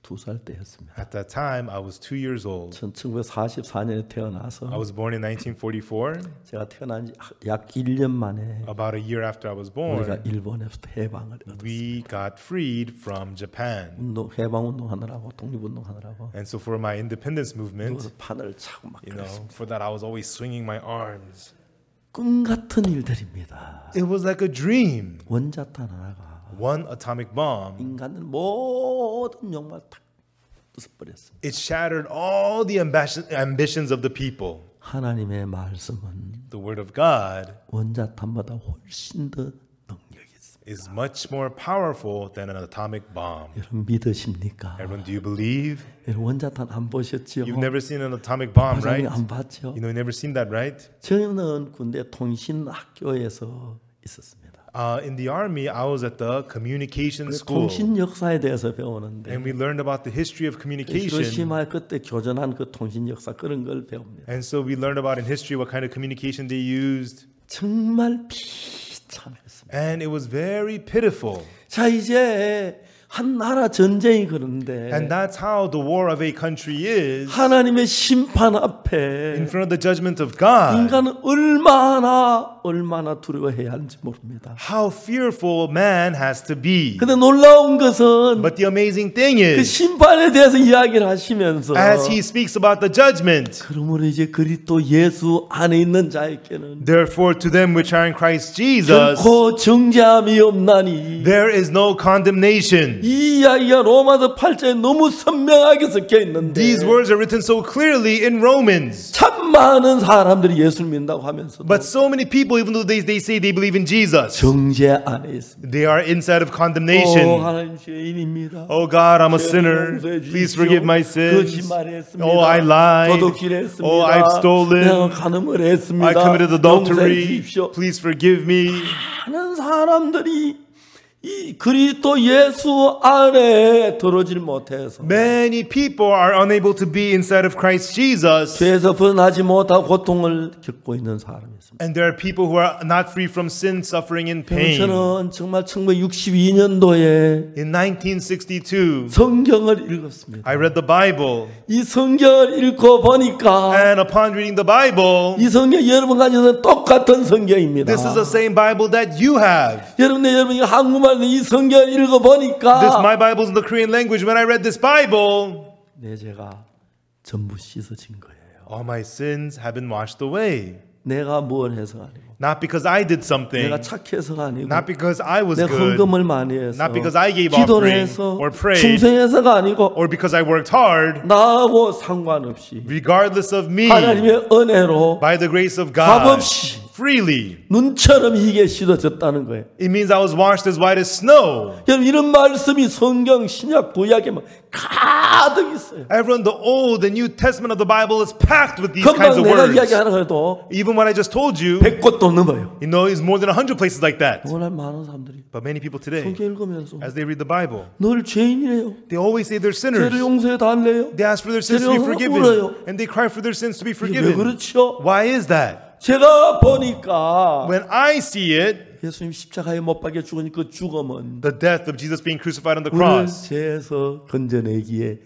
2살 때였습니다. At that time, I was 2 years old. 1944년에 태어나서 I was born in 1944. 제가 태어난 지 약 1년 만에 About a year after I was 우리가 born, 일본에서부터 해방을 얻었어요. we got freed from Japan. 해방 운동하느라고 독립운동하느라고 And so for my independence movement, 누워서 판을 차고 막 그랬습니다. for that I was always swinging my arms. 꿈 같은 일들입니다. It was like a dream. 원자탄 하나가 One atomic bomb, 인간의 모든 욕망을 탁 부숴버렸습니다. it shattered all the ambitions of the people. 하나님의 말씀은 The word of God 원자탄보다 훨씬 더 능력이 있습니다. is much more powerful than an atomic bomb. 여러분 믿으십니까? Everyone, do you believe? 여러분 원자탄 안 보셨지요? You've never seen an atomic bomb, 사장님 right? 안 봤죠? You've never seen that, right? 저는 군대 통신학교에서 있었습니다. In the army, I was at the communication school, 통신 역사에 대해서 배우는데 and we learned about the history of communication. 히로시마에 그때 교전한 그 통신 역사 그런 걸 배웁니다. And so we learned about in history what kind of communication they used, 정말 비참했습니다. and it was very pitiful. 자 이제 한 나라 전쟁이 그런데 And that's how the war of a country is. 하나님의 심판 In 앞에 front of the judgment of God, 인간은 얼마나 두려워해야 하는지 모릅니다. how fearful man has to be. 근데 놀라운 것은 But the amazing thing 그 is, 심판에 대해서 이야기를 하시면서 as he speaks about the judgment, 그러므로 이제 그리스도 예수 안에 있는 자에게는 therefore to them which are in Christ Jesus, 결코 정죄함이 없나니 there is no condemnation. 이 이야기가 로마서 8장에 너무 선명하게 적혀 있는데 These words are written so clearly in Romans. 참 많은 사람들이 예수를 믿는다고 하면서도 But so many people, even though they say they believe in Jesus, 정죄 안에 있습니다. they are inside of 오 condemnation. 하나님 죄인입니다. Oh God, I'm a sinner. Please forgive my sins. 거짓말했습니다. Oh, I lied. 도둑질했습니다. Oh, I've stolen. 내가 간음을 했습니다. I committed adultery. 용서해 주십시오. Please forgive me. 많은 사람들이 이 그리스도 예수 안에 들어오질 못해서 Many people are unable to be inside of Christ Jesus. 죄에서 벗어나지 못하고 고통을 겪고 있는 사람이 있습니다. And there are people who are not free from sin, suffering, and pain. 저는 정말 1962년도에 In 1962, 성경을 읽었습니다. I read the Bible. 이 성경을 읽고 보니까 And upon reading the Bible, 이 성경 여러분 가지고는 똑같은 성경입니다. this is the same Bible that you have. 여러분이 한국말로 이 성경을 읽어 This 보니까 my Bible's in the Korean language. When I read this Bible, 내 죄가 전부 씻어진 거예요. all my sins have been washed away. 내가 뭘 해서가 아니고 Not because I did something, 내가 착해서가 아니고 not because I was 내가 good, 헌금을 많이 해서 not because I gave 기도를 offering 해서 or prayed, 충성해서가 아니고 or because I worked hard. 나하고 상관없이 Regardless of me, 하나님의 은혜로 by the grace of God, 값없이 freely. 눈처럼 이게 씻어졌다는 거예요. It means I was washed as white as snow. 여러분 이런 말씀이 성경 신약 구약에 가득 있어요. Everyone, the Old and New Testament of the Bible is packed with these kinds 금방 of 내가 words. 이야기하는 해도 Even what I just told you, 100곳도 넘어요. you know, is more than 100 places like that. 오늘 많은 사람들이 But many people today, 성경 읽으면서 as they read the Bible, 늘 죄인이래요. they always say they're sinners. 죄를 용서해 달래요. They ask for their sins to be forgiven, and they cry for their sins to be 왜 forgiven. 그렇죠? Why is that? 제가 보니까 When I see it, 예수님 십자가에 못 박혀 죽은 그 죽음은 the death of Jesus being crucified on the 우리를 cross, 죄에서 건져내기에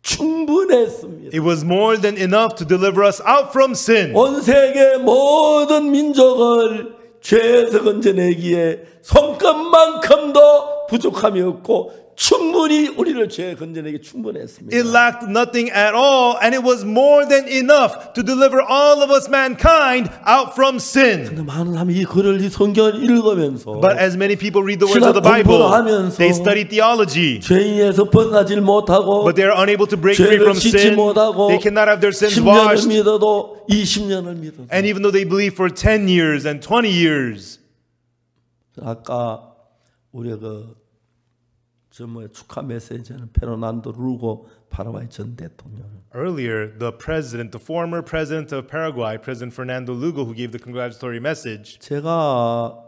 충분했습니다. it was more than enough to deliver us out from sin. 온 세계 모든 민족을 죄에서 건져내기에 손끝만큼도 부족함이 없고 충분히 우리를 죄에 건져내기 충분했습니다. It lacked nothing at all, and it was more than enough to deliver all of us mankind out from sin. 근데 많은 사람이 이 글을 이 성경을 읽으면서 But as many people read the words 신학 of the Bible, 공부를 하면서 they study theology, 죄인에서 벗어나질 못하고 but they are unable to break free 죄를 from 씻지 sin. 못하고 They cannot have their sins 10년을 washed. 믿어도 20년을 믿어도 And even though they believe for 10 years and 20 years, 아까 우리가 축하 메시지는 페르난도 루고 파라과이 전 대통령 earlier, the former president of Paraguay, President Fernando Lugo, who gave the congratulatory message, 제가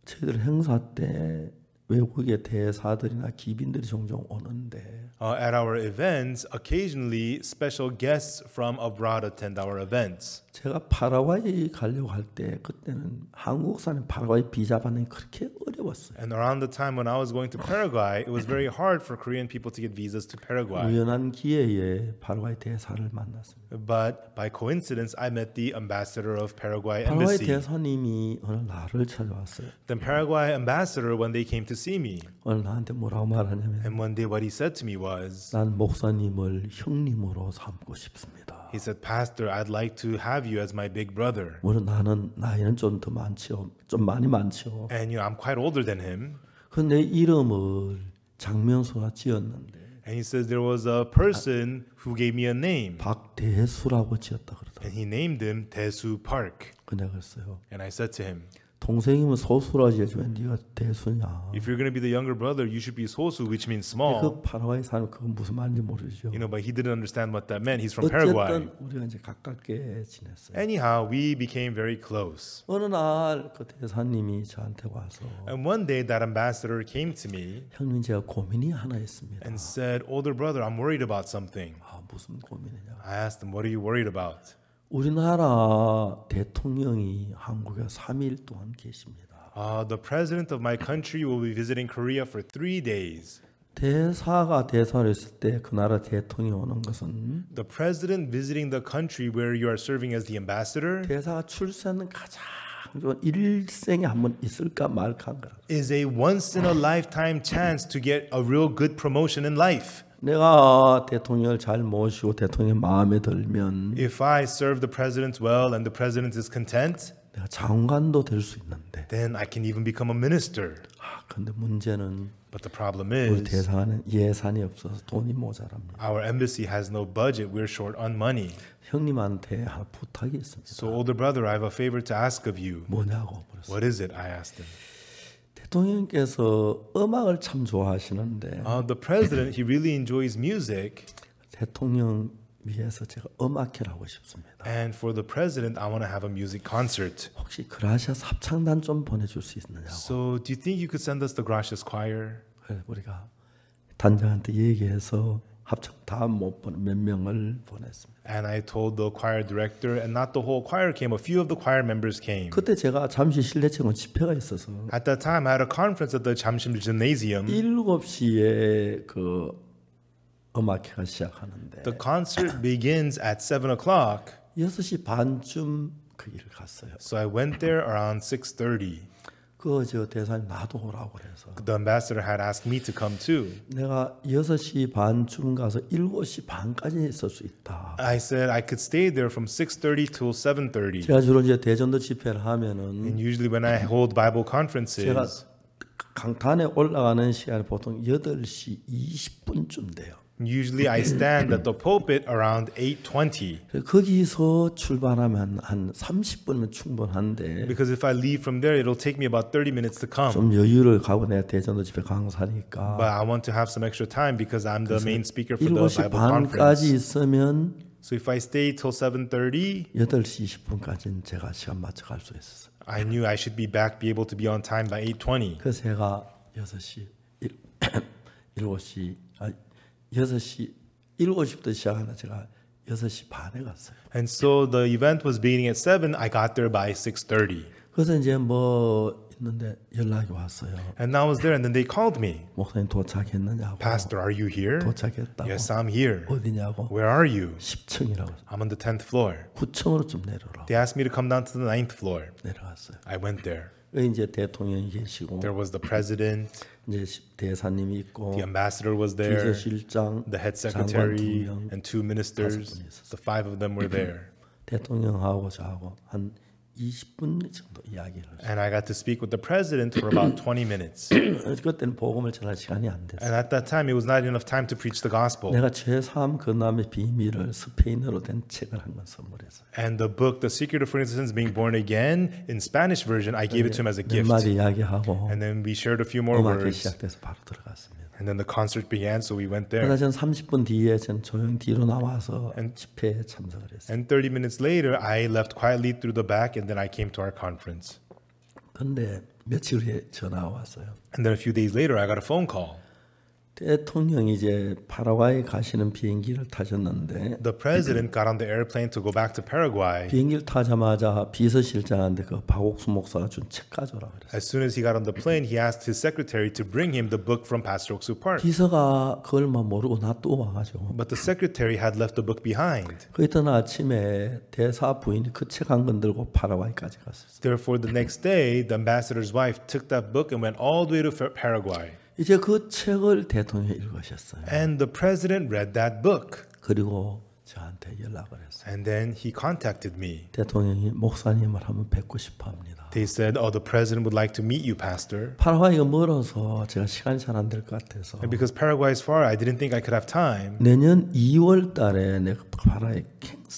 저희들 행사 때 외국의 대사들이나 기빈들이 종종 오는데 at our events, occasionally special guests from abroad attend our events. 제가 파라과이 가려고 할 때 그때는 한국산의 파라과이 비자 받는 게 그렇게 어려웠어요. And around the time when I was going to Paraguay, it was very hard for Korean people to get visas to Paraguay. 우연한 기회에 파라과이 대사를 만났습니다. But by coincidence, I met the ambassador of Paraguay 파라과이 embassy. 대사님이 어느 나를 찾아왔어요. The Paraguay ambassador, when they came to see me, 오늘 나한테 뭐라고 말하냐면 and one day what he said to me was, 난 목사님을 형님으로 삼고 싶습니다. he said, Pastor, I'd like to have you as my big brother. 물론 나는 나이는 좀 더 많죠. 좀 많이 많죠. And you know, I'm quite older than him. 근데 이름을 장명수가 지었는데 And he says there was a person who gave me a name. 박대수라고 지었다 그러더라고요. And he named him Daesu Park. 근데 그랬어요. And I said to him, 동생이면 소수라지 왜 네가 대수냐. if you're going to be the younger brother, you should be Sosu, which means 그 small. 파라과이 사람 그건 무슨 말인지 모르죠. You know, but he didn't understand what that meant. He's from Paraguay. 어쨌든 우리가 이제 가깝게 지냈어요. Anyhow, we became very close. 어느 날 그 대사님이 저한테 와서 And one day that ambassador came to me 형님 제가 고민이 하나 있습니다. and said, older brother, I'm worried about something. 아 무슨 고민이냐. I asked him, what are you worried about? 우리나라 대통령이 한국에 3일 동안 계십니다. The president of my country will be visiting Korea for 3 days. 대사가 대사를 했을 때 그 나라 대통령이 오는 것은 The president visiting the country where you are serving as the ambassador 대사가 출세하는 가장 좋은 일생에 한번 있을까 말까 한 거라. is a once in a lifetime chance to get a real good promotion in life. 내가 대통령을 잘 모시고 대통령의 마음에 들면 If I serve the president well and the president is content, 내가 장관도 될 수 있는데 then I can even become a minister. 근데 문제는 But the problem 우리 is 대사관은 예산이 없어서 돈이 모자랍니다. our embassy has no budget. We're short on money. 형님한테 하나 부탁이 있습니다. So, older brother, I have a favor to ask of you. 뭐냐고 물었어요. What is it? I asked him. 대통령께서 음악을 참 좋아하시는데 The president, he really enjoys music. 대통령 위해서 제가 음악회를 하고 싶습니다. And for the president, I want to have a music concert. 혹시 그라시아스 합창단 좀 보내줄 수 있느냐고. So do you think you could send us the Gracias Choir? 그래서 우리가 단장한테 얘기해서 합창 다 못 보내 몇 명을 보냈습니다. And I told the choir director, and not the whole choir came. A few of the choir members came. 그때 제가 잠시 실내체육관 집회가 있어서 At that time, I had a conference at the Jamshid Gymnasium. 7시에 그 음악회가 시작하는데 The concert begins at 7 o'clock. 6시 반쯤 그 길을 갔어요. So I went there around 6:30. 저 대사님 나도 오라고 그래서 The ambassador had asked me to come too. 내가 6시 반쯤 가서 7시 반까지 있을 수 있다. I said I could stay there from 6:30 till 7:30. 제가 주로 이제 대전도 집회를 하면은 And usually when I hold Bible 제가 conferences, 강단에 올라가는 시간이 보통 8시 20분쯤 돼요. usually I stand at the pulpit around 8:20. 거기서 출발하면 한 30분은 충분한데 Because if I leave from there, it'll take me about 30 minutes to come. 좀 여유를 가고 내가 대전도 집회 강사니까 But I want to have some extra time because I'm the main speaker for the 7시 Bible 반까지 conference. 있으면 So if I stay till 7:30, 8시 20분까지는 제가 시간 맞춰 갈 수 있었어요. I knew I should be back, be able to be on time by 8:20. 그래서 제가 7시부터 시작하나 제가 6시 반에 갔어요. And so the event was beginning at 7. I got there by 6:30. 그래서 이제 뭐 있는데 연락이 왔어요. And I was there, and then they called me. 목사님 도착했느냐고. Pastor, are you here? 도착했다고. Yes, I'm here. 어디냐고. Where are you? 10층이라고. I'm on the 10th floor. 9층으로 좀 내려라. They asked me to come down to the 9th floor. 내려갔어요. I went there. 여기 이제 대통령이 계시고 There was the president, 이제 대사님이 있고 the ambassador was there, 비서실장, the head 장관 secretary, 2명, and 2 ministers. The 5 of them were there. 대통령하고 저하고 한 20분 정도 이야기를 했어요. And I got to speak with the president for about 20 minutes. 그때는 복음을 전할 시간이 안 됐어요. And at that time, it was not enough time to preach the gospel. 내가 제3 건남의 비밀을 스페인어로 된 책을 한 권 선물했어요. And the book, The Secret of Francis Being Born Again, in Spanish version, I gave it to him as a 몇 gift. 마디 이야기하고 And then we shared a few more 음악회 words. 시작돼서 바로 들어갔습니다. And then the concert began, so we went 그러다 there. 전 30분 뒤에 전 조용히 뒤로 나와서 집회에 참석을 했어요. And 30 minutes later, I left quietly through the back, and then I came to our conference. 근데 며칠 후에 전화가 왔어요. And then a few days later, I got a phone call. 대통령이 이제 파라과이 가시는 비행기를 타셨는데 The president got on the airplane to go back to Paraguay. 비행기를 타자마자 비서실장한테 그 박옥수 목사가 준 책 가져오라 그랬어요. As soon as he got on the plane, he asked his secretary to bring him the book from Pastor Oksu Park. 비서가 그걸 막 모르고 놔두고 와가지고 But the secretary had left the book behind. 그 이튿날 아침에 대사 부인이 그 책 한 권 들고 파라과이까지 갔었어요. Therefore, the next day, the ambassador's wife took that book and went all the way to Paraguay. 이제 그 책을 대통령이 읽으셨어요. And the president read that book. 그리고 저한테 연락을 했어요. And then he contacted me. 대통령이 목사님을 한번 뵙고 싶어 합니다. They said, oh, the president would like to meet you, Pastor. 파라과이가 멀어서 제가 시간이 잘 안 될 것 같아서 And because Paraguay is far, I didn't think I could have time. 내년 2월 달에 내가 파라과이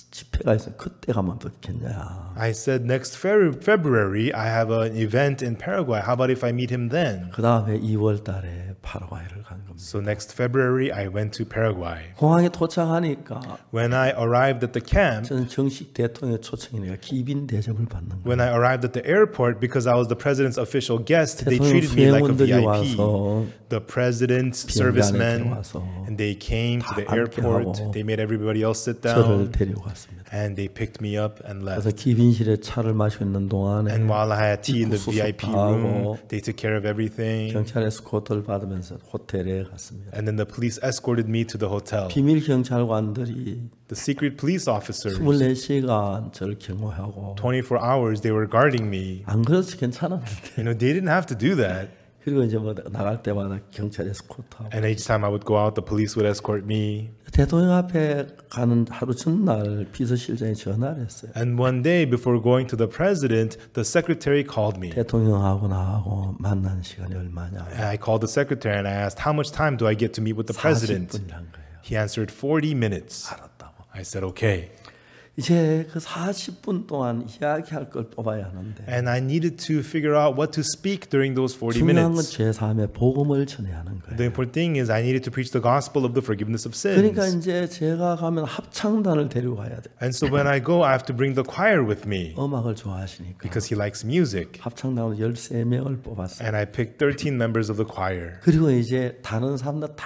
집회가 있어요. 그때 가면 뵙겠냐. I said, next February, I have an event in Paraguay. How about if I meet him then? 그 다음에 2월 달에 파라과이를 간 겁니다. So next February, I went to Paraguay. 공항에 도착하니까 When I arrived at the camp, 저는 정식 대통령의 초청이니까 기빈 대접을 받는 거예요. when I arrived at the airport, because I was the president's official guest, they 대통령 treated me like a 수행원들이 VIP. 와서 The president's 비행기 안에 servicemen, 들어와서 and they came to the 다 함께 airport. 하고 They made everybody else sit 저를 down, 데리고 갔습니다. and they picked me up and 그래서 left. 기빈실에 차를 마시고 있는 동안에 And while I had tea in the 입구 VIP 수습하고 room, they took care of everything. 경찰 에스코트를 받으면서 호텔에 갔습니다. And then the police escorted me to the hotel. 비밀 경찰관들이 The secret police officers, 24시간 저를 경호하고 24 hours, they were guarding me. 안 그래도 괜찮았는데 You know, they didn't have to do that. 그리고 이제 뭐 나갈 때마다 경찰 에스코트하고 And each time I would go out, the police would escort me. 대통령 앞에 가는 하루 전날 비서실장이 전화를 했어요. And one day before going to the president, the secretary called me. 대통령하고 나하고 만나는 시간이 얼마냐? And I called the secretary and I asked, how much time do I get to meet with the president? 40분이란 거예요. He answered 40 minutes. 알았다고. I said, okay. 이제 그 40분 동안 이야기할 걸 뽑아야 하는데 And I needed to figure out what to speak during those 40 중요한 건 minutes. 제3의 복음을 전해야 하는 거예요. The important thing is I needed to preach the gospel of the forgiveness of 그러니까 sins. 이제 제가 가면 합창단을 데리고 가야 돼. And so when I go, I have to bring the choir with me 음악을 좋아하시니까. because he likes music. 합창단으로 13명을 뽑았어요. And I picked 13 members of the choir. 그리고 이제 다른 사람들 다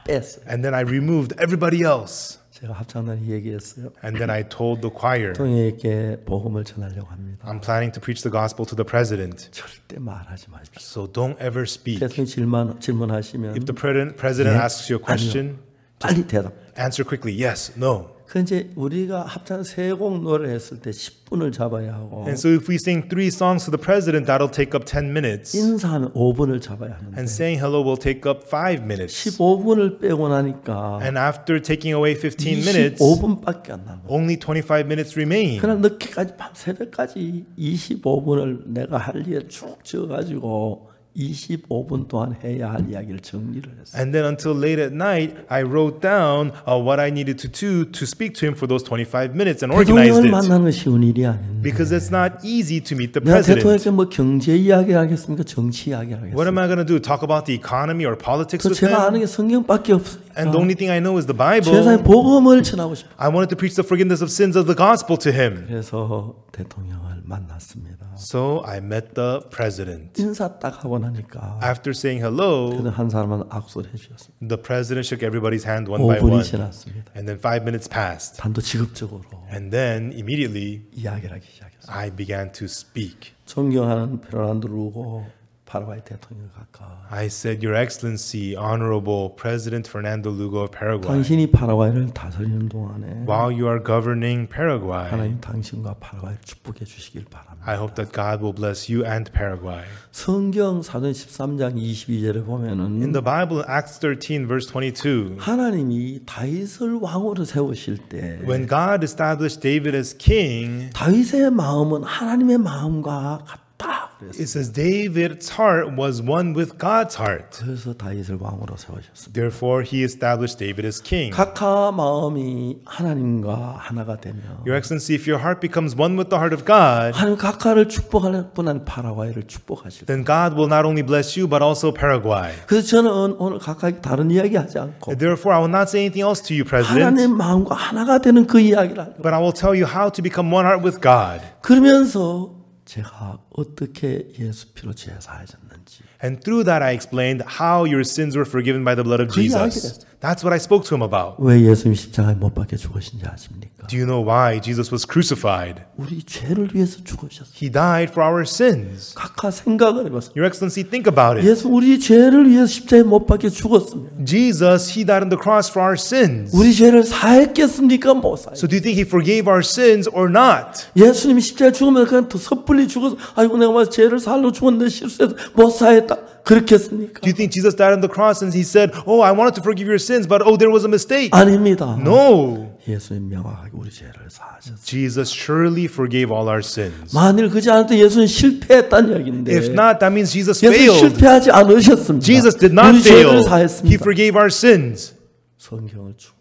뺐어요. And then I removed everybody else. 제가 합창단에 얘기했어요. And then I told the choir, 대통령에게 복음을 전하려고 합니다. I'm planning to preach the gospel to the president. 절대 말하지 마십시오. So don't ever speak. 대통령 질문하시면 If the president 예, asks you a question, 빨리 대답. answer quickly, yes, no. 그 이제 우리가 합창 3곡 노래했을 때 10분을 잡아야 하고 And so if we sing 3 songs to the president, that'll take up 10 minutes. 인사하면 5분을 잡아야 하는데 And saying hello will take up 5 minutes. 15분을 빼고 나니까 And after taking away 15 minutes, 25분밖에 안 남아요. only 25 minutes remain. 그날 늦게까지 밤 새벽까지 25분을 내가 할 일 쭉 지어가지고 25분 동안 해야 할 이야기를 정리를 했어요. And then until late at night, I wrote down what I needed to do to speak to him for those 25 minutes and organized 대통령을 it. 만나는 건 쉬운 일이 아닌데 Because it's not easy to meet the 내가 president. 대통령께 뭐 경제 이야기 하겠습니까? 정치 이야기 What am 하겠습니까? I going to do? Talk about the economy or politics 그 with 제가 아는 him? 게 성경밖에 없으니까 And the only thing I know is the 세상에 Bible. 복음을 전하고 싶어요. I wanted to preach the forgiveness of sins of the gospel to him. 그래서 대통령을 만났습니다. So I met the president. 인사 딱 하고 나니까 After saying hello, 그래도 한 사람은 악수를 해주셨어요. the president shook everybody's hand one by 5분이 one. 지났습니다. And then 5 minutes passed. 단도직입적으로 And then immediately 이야기를 하기 시작했어요. I began to speak. 존경하는 페르난도 루고 파라과이 대통령 각하, I said, Your Excellency, Honorable President Fernando Lugo of Paraguay, 당신이 파라과이를 다스리는 동안에 while you are governing Paraguay, 하나님 당신과 파라과이를 축복해 주시길 바랍니다. I hope that God will bless you and Paraguay. 성경 사도행 13장 22절에 In 보면은 the Bible, in Acts 13, verse 22, 하나님이 다윗을 왕으로 세우실 때 when God established David as king, 다윗의 마음은 하나님의 마음과 같다. 그랬어요. it says David's heart was one with God's heart. 그래서 다윗을 왕으로 세우셨습니다. Therefore, he established David as king. 각하 마음이 하나님과 하나가 되면 Your Excellency, if your heart becomes one with the heart of God, 하나님 각하를 축복할 뿐 아니라 파라과이를 축복하실 거예요. then God will not only bless you, but also Paraguay. 그래서 저는 오늘 각하에게 다른 이야기 하지 않고 Therefore, I will not say anything else to you, President, 하나님 마음과 하나가 되는 그 이야기를 하려고. but I will tell you how to become one heart with God. 그러면서 제가 어떻게 예수 피로 죄 사해졌는지 And through that, I explained how your sins were forgiven by the blood of 그 이야기를 Jesus. That's what I spoke to him about. 왜 예수님 십자가에 못 박혀 죽으신지 아십니까? Do you know why Jesus was crucified? 우리 죄를 위해서 죽으셨어요. He died for our sins. 각하 생각을 해봤어요. Your Excellency, think about it. 예수 우리 죄를 위해서 십자가에 못 박혀 죽었으면 Jesus, he died on the cross for our sins. 우리 죄를 사했겠습니까? 못 사요. So do you think he forgave our sins or not? 예수님이 십자가에 죽으면 그냥 더 섣불리 죽어서 아이고 내가 막 죄를 살로 죽었는데 실수해서 못 사했다. 그렇겠습니까? Do you think Jesus died on the cross and he said, oh, I wanted to forgive your sins, but oh, there was a mistake? 아닙니다. No. 예수님 명확하게 우리 죄를 사하셨어요. Jesus surely forgave all our sins. 만일 그지 않을 때 예수는 실패했다는 이야기인데 If not, that means Jesus 예수는 failed. 실패하지 않으셨습니다. Jesus did not 우리 죄를 fail. He 사했습니다. forgave our sins. 성경을 쭉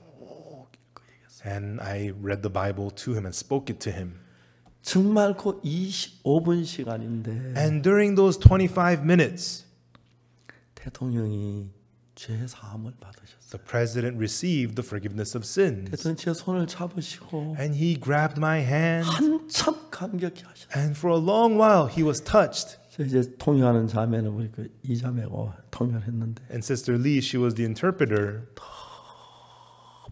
And I read the Bible to him and spoke it to him. 정말 그 25분 시간인데 And during those 25 minutes, 대통령이 죄 사함을 받으셨어요. the president received the forgiveness of sins. 대통령 제 손을 잡으시고 And he grabbed my hand, 한참 감격해 하셨어요. and for a long while he was touched. 저 이제 통역하는 자매는 우리 그 이자매고 통역을 했는데 And Sister Lee, she was the interpreter,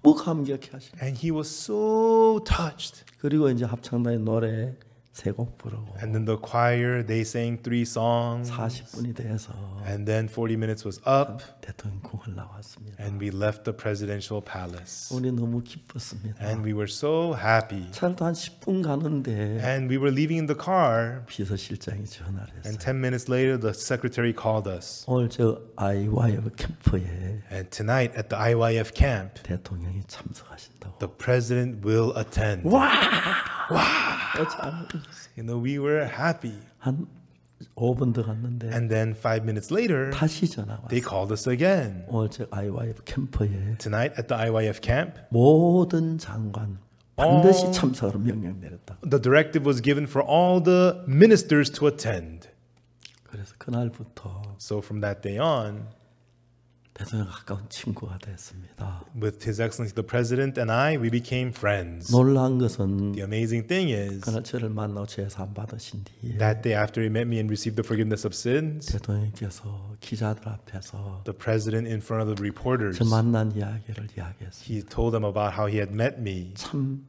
너무 감격해 하시네. and he was so touched. 그리고 이제 합창단의 노래 세 곡 부르고 And then the choir, they sang 3 songs. 40분이 돼서 And then 40 minutes was up, 대통령 궁을 나왔습니다. and we left the presidential palace. 우리 너무 기뻤습니다. And we were so happy. 차도 한 10분 가는데 And we were leaving in the car, 비서실장이 전화를 and 했어요. 10 minutes later, the secretary called us. 오늘 저 IYF 캠프에 And tonight at the IYF camp, 대통령이 참석하신다고. the president will attend. You know, we were happy. 한 5분 더 갔는데 And then 5 minutes later, 다시 전화가 they 왔어요. called us again. 오늘 저 IYF 캠프에 Tonight at the IYF camp, 모든 장관, 반드시 참석으로 명령 내렸다. The directive was given for all the ministers to attend. 그래서 그날부터 So from that day on, 대통령 가까운 친구가 됐습니다. with His Excellency the President and I, we became friends. 놀라운 것은 The amazing thing is, 그날 저를 만나고 제사함 받으신 뒤에 that day after he met me and received the forgiveness of sins, 대통령께서 기자들 앞에서 the President in front of the reporters, 저 만난 이야기를 이야기했습니다. he told them about how he had met me, 참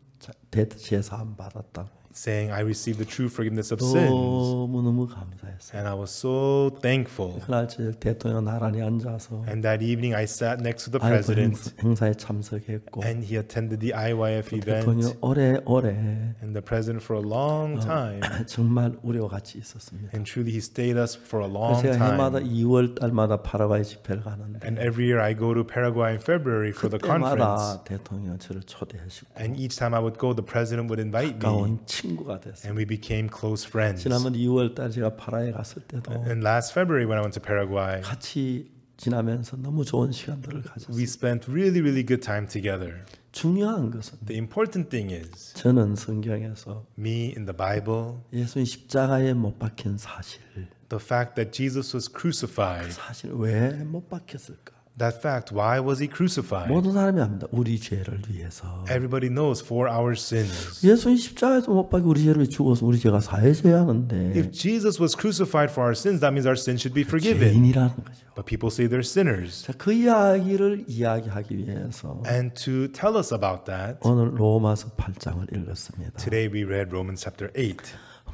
제사함 받았다고. saying, I received the true forgiveness of sins. 너무너무 감사했어요. And I was so thankful. 그날 저녁 대통령 나란히 앉아서 And that evening, I sat next to the IF President, 행사에 참석했고 and he attended the IYF 대통령 event. 오래오래 And the President, for a long time, 정말 우리와 같이 있었습니다. and truly he stayed us for a long 제가 해마다 time. 2월 달마다 파라과이 집회를 가는데 And every year I go to Paraguay in February for the conference. 그때마다 대통령 저를 초대하시고 And each time I would go, the President would invite me, 가까운 친구가 됐어요. and we became close friends. 지난번 2월 달 제가 파라에 갔을 때도 And last February when I went to Paraguay, 같이 지나면서 너무 좋은 시간들을 we 가졌어요. spent really, really good time together. 중요한 것은 The important thing is, 저는 성경에서 me in the Bible, 예수님 십자가에 못 박힌 사실, the fact that Jesus was crucified, 사실 왜 못 박혔을까? that fact, why was he crucified? 모든 사람이 압니다. 우리 죄를 위해서. Everybody knows for our sins. 예수님 십자가에서 못 박혀 우리 죄를 죽어서 우리 죄가 사해져야 하는데 If Jesus was crucified for our sins, that means our sins should be forgiven. 죄인이라는 거죠. But people say they're sinners. 자, 그 이야기를 이야기하기 위해서 And to tell us about that, 오늘 로마서 8장을 읽었습니다. today we read Romans chapter 8.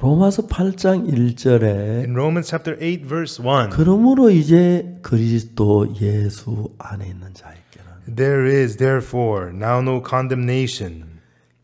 로마서 8장 1절에 In Romans chapter 8 verse 1, 그러므로 이제 그리스도 예수 안에 있는 자에게는 there is therefore now no condemnation.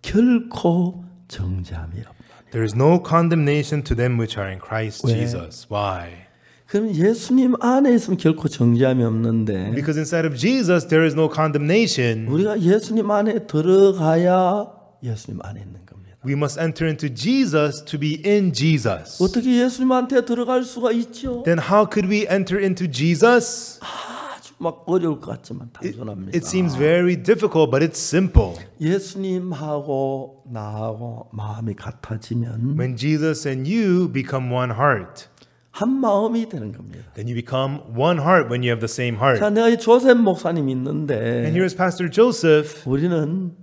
결코 정죄함이 없다. There is no condemnation to them which are in Christ 왜? Jesus. Why? 그럼 예수님 안에 있으면 결코 정죄함이 없는데 Because inside of Jesus there is no condemnation. 우리가 예수님 안에 들어가야 예수님 안에 있는 겁니다. We must enter into Jesus to be in Jesus. 어떻게 예수님한테 들어갈 수가 있죠? Then how could we enter into Jesus? 아주 막 어려울 것 같지만 단순합니다. It seems very difficult, but it's simple. 예수님하고 나하고 마음이 같아지면 When Jesus and you become one heart, 한 마음이 되는 겁니다. then you become one heart when you have the same heart. 자, 내가 이 조셉 목사님 있는데 And here's Pastor Joseph. 우리는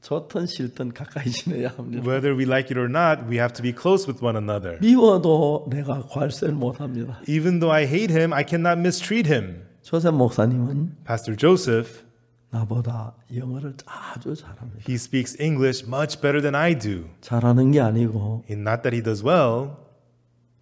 좋든 싫든 가까이 지내야 합니다. Whether we like it or not, we have to be close with one another. 미워도 내가 괄세를 못합니다. Even though I hate him, I cannot mistreat him. 조셉 목사님은 Pastor Joseph, 나보다 영어를 아주 잘합니다. he speaks English much better than I do. 잘하는 게 아니고 And not that he does well.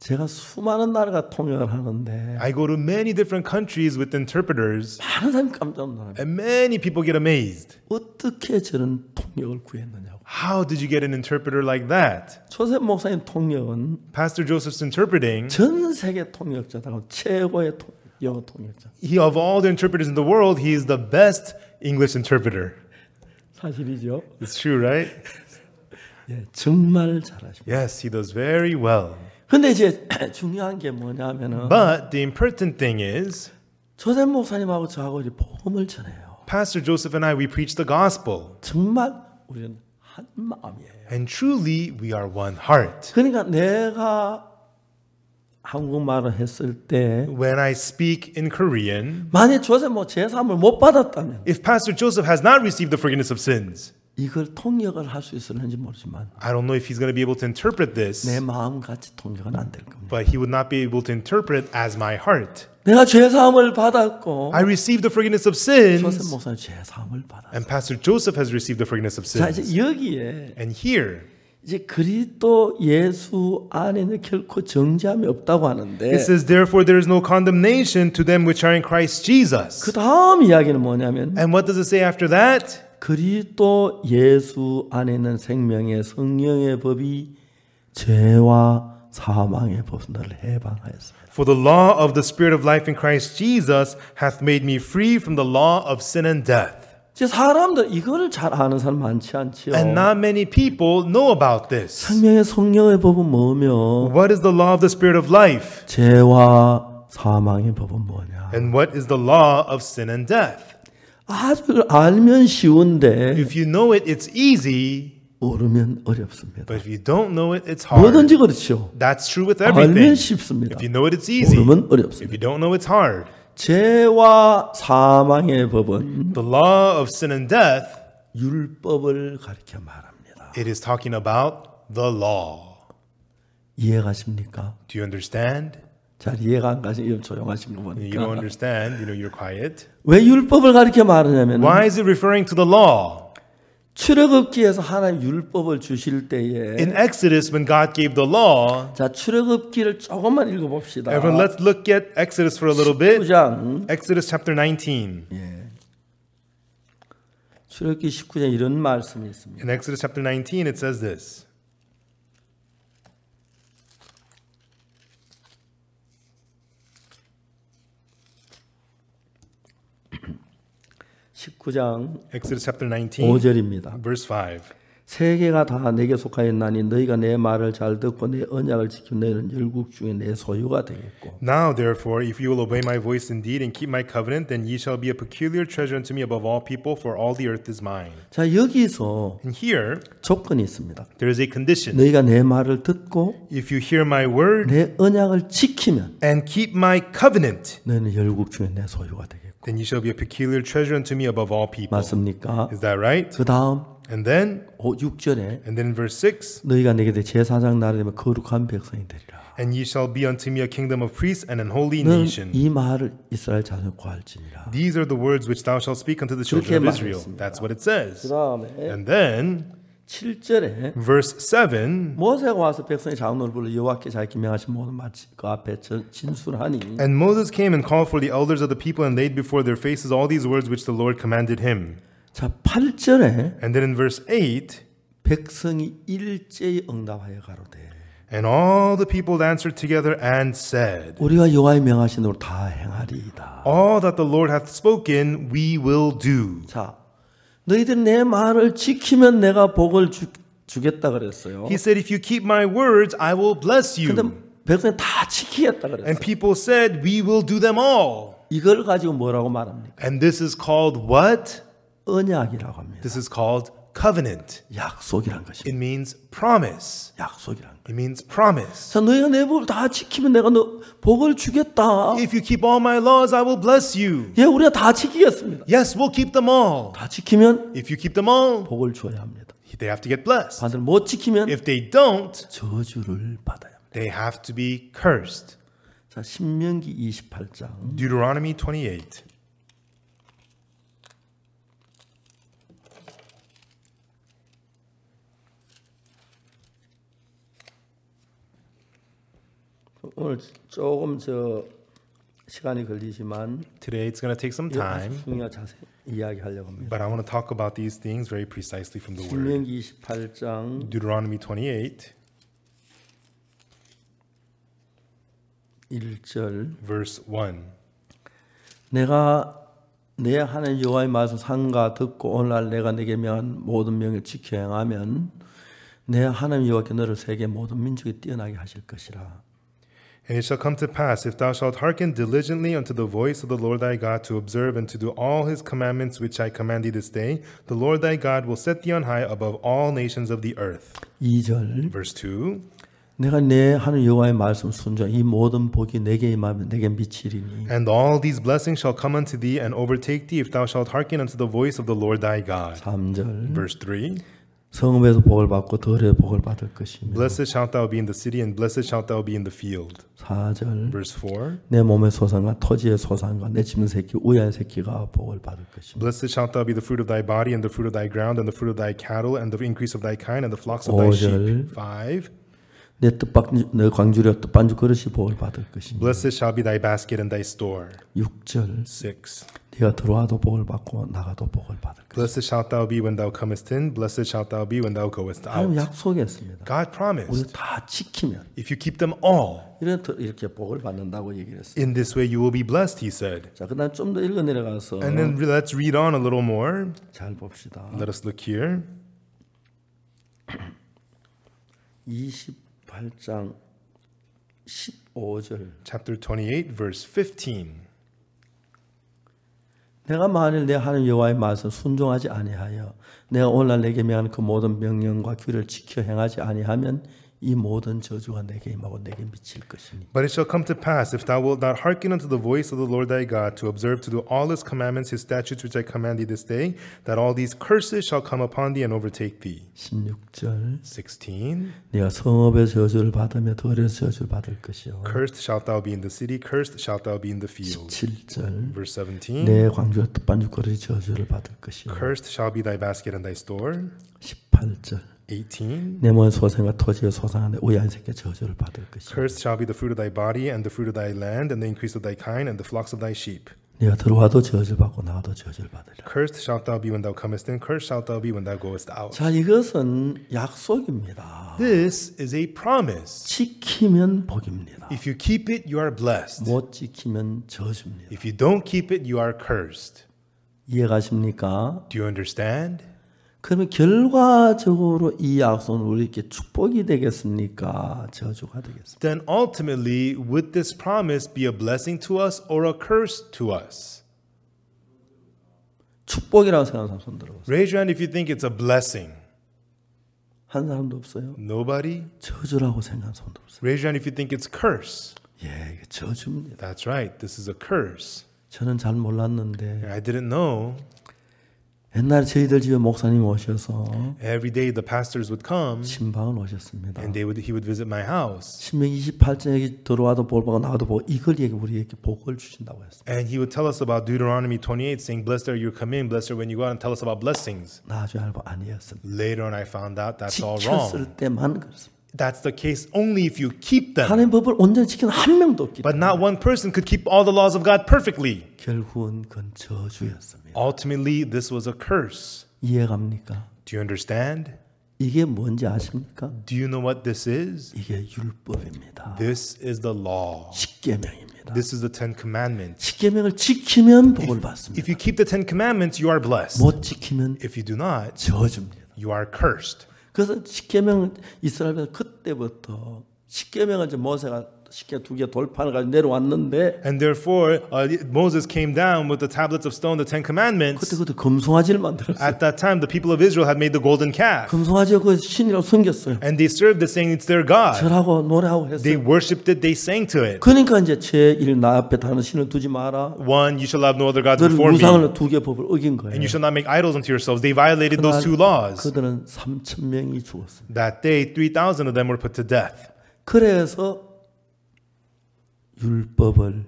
제가 수많은 나라가 통역을 하는데 I go to many different countries with interpreters, 많은 사람이 깜짝 놀랍니다. and many people get amazed. 어떻게 저런 통역을 구했느냐고. How did you get an interpreter like that? 조셉 목사님 통역은 Pastor Joseph's interpreting, 전 세계 통역자다고 최고의 영어 통역자. he of all the interpreters in the world, he is the best English interpreter. 사실이죠. It's true, right? 예, 정말 잘하십니다. Yes, he does very well. 근데 이제 중요한 게 뭐냐면은 But the important thing is, 조셉 목사님하고 저하고 이제 복음을 전해요. Pastor Joseph and I, we preach the gospel. 정말 우리는 한 마음이에요. And truly, we are one heart. 그러니까 내가 한국말을 했을 때 When I speak in Korean, 만약 조셉 뭐 제3을 못 받았다면 if Pastor Joseph has not received the forgiveness of sins, 이걸 통역을 할 수 있을는지 모르지만 I don't know if he's going to be able to interpret this, 내 마음같이 통역은 안 될 겁니다. but he would not be able to interpret as my heart. 내가 죄사함을 받았고 I received the forgiveness of 조셉 sins, 목사님 죄사함을 받았어요. and Pastor Joseph has received the forgiveness of 자 이제 sins. 여기에 And here, 이제 그리스도 예수 안에는 결코 정죄함이 없다고 하는데 it says, therefore there is no condemnation to them which are in Christ Jesus. 그 다음 이야기는 뭐냐면 And what does it say after that? 그리스도 예수 안에 있는 생명의 성령의 법이 죄와 사망의 법을 해방하였습니다. For the law of the Spirit of life in Christ Jesus hath made me free from the law of sin and death. 이제 사람들 이거를 잘 아는 사람 많지 않지요. And not many people know about this. 생명의 성령의 법은 뭐며 What is the law of the Spirit of life? 죄와 사망의 법은 뭐냐. And what is the law of sin and death? 아주 알면 쉬운데 If you know it, it's easy. 모르면 어렵습니다. But if you don't know it, it's hard. 뭐든지 그렇죠. That's true with 알면 everything. 쉽습니다. If you know it, it's easy. 모르면 If 어렵습니다. you don't know, it's hard. 죄와 사망의 법은 The law of sin and death, 율법을 가리켜 말합니다. it is talking about the law. 이해가십니까? Do you understand? 잘 이해가 안 가시면 조용하신 거 You don't 보니까. understand, you're quiet. 왜 율법을 가리켜 말하냐면 Why is it referring to the law? 출애굽기에서 하나님 율법을 주실 때에 In Exodus, when God gave the law, 자 출애굽기를 조금만 읽어봅시다. everyone, let's look at Exodus for a little bit. 19장 Exodus chapter 19. 출애굽기 19장 이런 말씀이 있습니다. In Exodus chapter 19, it says this. 19장 Exodus chapter 19, 5절입니다. verse 5. 세계가 다 내게 속하였나니 너희가 내 말을 잘 듣고 내 언약을 지키면 너희는 열국 중에 내 소유가 되겠고. Now, therefore, if you will obey my voice indeed and keep my covenant, then ye shall be a peculiar treasure unto me above all people, for all the earth is mine. 자 여기서 And here, 조건이 있습니다. there is a condition. 너희가 내 말을 듣고 If you hear my word 내 언약을 지키면 and keep my covenant, 너희는 열국 중에 내 소유가 되겠고. then ye shall be a peculiar treasure unto me above all people. 맞습니까? Is that right? 그 다음 And then 6절에 in verse 6, 너희가 내게 제사장 나라 되면 거룩한 백성이 되리라. and ye shall be unto me a kingdom of priests and an holy 너는 nation. 이 말을 이스라엘 자손에 구할지니라. These are the words which thou shalt speak unto the children of Israel. That's what it 그 says. 다음에 And then 7절에 verse 7, 모세가 와서 백성의 장로를 불러 여호와께 자기 명하신 모든 말씀 그 앞에 진술하니 and Moses came and called for the elders of the people and laid before their faces all these words which the Lord commanded him. 자 8절에 And then in verse 8, 백성이 일제히 응답하여 가로되 and all the people answered together and said, 우리가 여호와의 명하신 대로 다 행하리이다. all that the Lord hath spoken we will do. 자 너희들 내 말을 지키면 내가 복을 주겠다 그랬어요. He said, if you keep my words, I will bless 근데 you. 백성이 다 지키겠다 그랬어요. And people said, we will do them all. 이걸 가지고 뭐라고 말합니까? And this is called what? 언약이라고 합니다. This is called covenant. 약속이란 것입니다. It means promise. 약속이란 것. It means promise. 자, 너희가 내 법을 다 지키면 내가 너 복을 주겠다. If you keep all my laws, I will bless you. 예, 우리가 다 지키겠습니다. Yes, we'll keep them all. 다 지키면 If you keep them all, 복을 줘야 합니다. they have to get blessed. 반대로 못 지키면 If they don't, 저주를 받아야 합니다. they have to be cursed. 자, 신명기 28장 Deuteronomy 28. 오늘 조금 시간이 걸리지만 Today it's going to take some time, 중요한 자세히 이야기하려고 합니다. but I want to talk about these things very precisely from the Word. 신명기 28장 Deuteronomy 28, 1절 verse 1. 내가 내 하나님 여호와의 말씀 삼가 듣고 오늘날 내가 내게 명한 모든 명을 지켜 행하면 내 하나님 여호와께 너를 세계 모든 민족에 뛰어나게 하실 것이라. And it shall come to pass, if thou shalt hearken diligently unto the voice of the Lord thy God, to observe and to do all his commandments which I command thee this day, the Lord thy God will set thee on high above all nations of the earth. 2절 Verse 2. 내가 내 하나님 여호와의 말씀 순종 이 모든 복이 내게 임하면 내게 미치리니 And all these blessings shall come unto thee and overtake thee, if thou shalt hearken unto the voice of the Lord thy God. 3절 Verse 3. 성읍에서 복을 받고 들에 복을 받을 것이며 Blessed shalt thou be in the city, and blessed shalt thou be in the field. 4절 Verse 4. 내 몸의 소산과 토지의 소산과 내 집은 새끼 우야의 새끼가 복을 받을 것이며 Blessed shalt thou be the fruit of thy body, and the fruit of thy ground, and the fruit of thy cattle, and the increase of thy kind, and the flocks of thy sheep. 5. 내 내 광주려 뜻반죽 그릇이 복을 받을 것이며 Blessed shall be thy basket and thy store. 6절 6. 네가 들어와도 복을 받고 나가도 복을 받을 것이며 Blessed shalt thou be when thou comest in, blessed shalt thou be when thou goest 하나님 out. 약속했습니다. God 우리 promised, 다 지키면 if you keep them all, 이렇게 복을 받는다고 얘기를 했어요. in this way you will be blessed, he said. 자, 그다음 좀 더 읽어 내려가서 And then let's read on a little more. 잘 봅시다. Let us look here. 28장 15절 Chapter 28, verse 15. 내가 만일 내 하나님 여호와의 말씀 순종하지 아니하여 내가 오늘날 내게 명한 그 모든 명령과 규례를 지켜 행하지 아니하면 이 모든 저주가 내게 임하고 내게 미칠 것이니. But it shall come to pass, if thou wilt not hearken unto the voice of the Lord thy God, to observe to do all his commandments, his statutes which I command thee this day, that all these curses shall come upon thee and overtake thee. 16절 16. 네가 성읍의 저주를 받으며 들에서 저주를 받을 것이요. Cursed shalt thou be in the city, cursed shalt thou be in the field. 17절 Verse 17. 내 광주와 떡반죽거리 저주를 받을 것이요. Cursed shall be thy basket and thy store. 18절 18. 내 몸의 소생과 토지의 소생한 내 우야한 새끼 저주를 받을 것이요. Cursed shall be the fruit of thy body, and the fruit of thy land, and the increase of thy kind, and the flocks of thy sheep. 네가 들어와도 저주를 받고 나가도 저주를 받으리라. Cursed shalt thou be when thou comest in, cursed shalt thou be when thou goest out. 자, 이것은 약속입니다. This is a promise. 지키면 복입니다. If you keep it, you are blessed. 못 지키면 저주입니다. If you don't keep it, you are cursed. 이해가십니까? Do you understand? 그러면 결과적으로 이 약속은 우리에게 축복이 되겠습니까? 저주가 되겠습니까? Then ultimately, would this promise be a blessing to us or a curse to us? 축복이라고 생각하는 사람 손 들어보세요. Raise your hand if you think it's a blessing. 한 사람도 없어요? Nobody? 저주라고 생각하는 사람도 없어요. Raise your hand if you think it's curse. 예, 이게 저주입니다. That's right. This is a curse. 저는 잘 몰랐는데 I didn't know. 옛날에 저희들 집에 목사님 오셔서 Every day the pastors would come 신방을 오셨습니다. and he would visit my house. 신명기 28장에 들어와도 볼 보고 나와도 보고 이걸 우리에게 복을 주신다고 했어요. And he would tell us about Deuteronomy 28, saying, "Blessed are you come in, blessed are when you go out," and tell us about blessings. 나중에 알고 아니었습니다. Later on, I found out that's all wrong. 지켰을 때만 그렇습니다. That's the case only if you keep them. 하나님 법을 온전히 지키는 한 명도 없기 But 때문에 not one person could keep all the laws of God perfectly. 결국은 그건 저주였습니다. Ultimately, this was a curse. 이해갑니까? Do you understand? 이게 뭔지 아십니까? Do you know what this is? 이게 율법입니다. This is the law. 십계명입니다. This is the Ten Commandments. 십계명을 지키면 복을 받습니다. If you keep the Ten Commandments, you are blessed. 못 지키면 If you do not, 저주입니다. you are cursed. 그래서 십계명 이스라엘에서 그때부터 십계명을 이제 모세가 십계 두 개 돌판을 가지고 내려왔는데 And therefore, Moses came down with the tablets of stone, the Ten Commandments. 그때 금송아지를 만들었어요. At that time, the people of Israel had made the golden calf. 금송아지가 그 신이라고 섬겼어요. And they served it, saying it's their God. 절하고 노래하고 They 했어요. worshipped it, they sang to it. 그러니까 이제 제1 나 앞에 다른 신을 두지 마라. One, you shall have no other gods 너를 before me. 우상을 두 개 법을 어긴 거예요. And you shall not make idols unto yourselves. They violated those two laws. 그들은 3,000명이 죽었습니다. That day, 3,000 of them were put to death. 그래서 율법을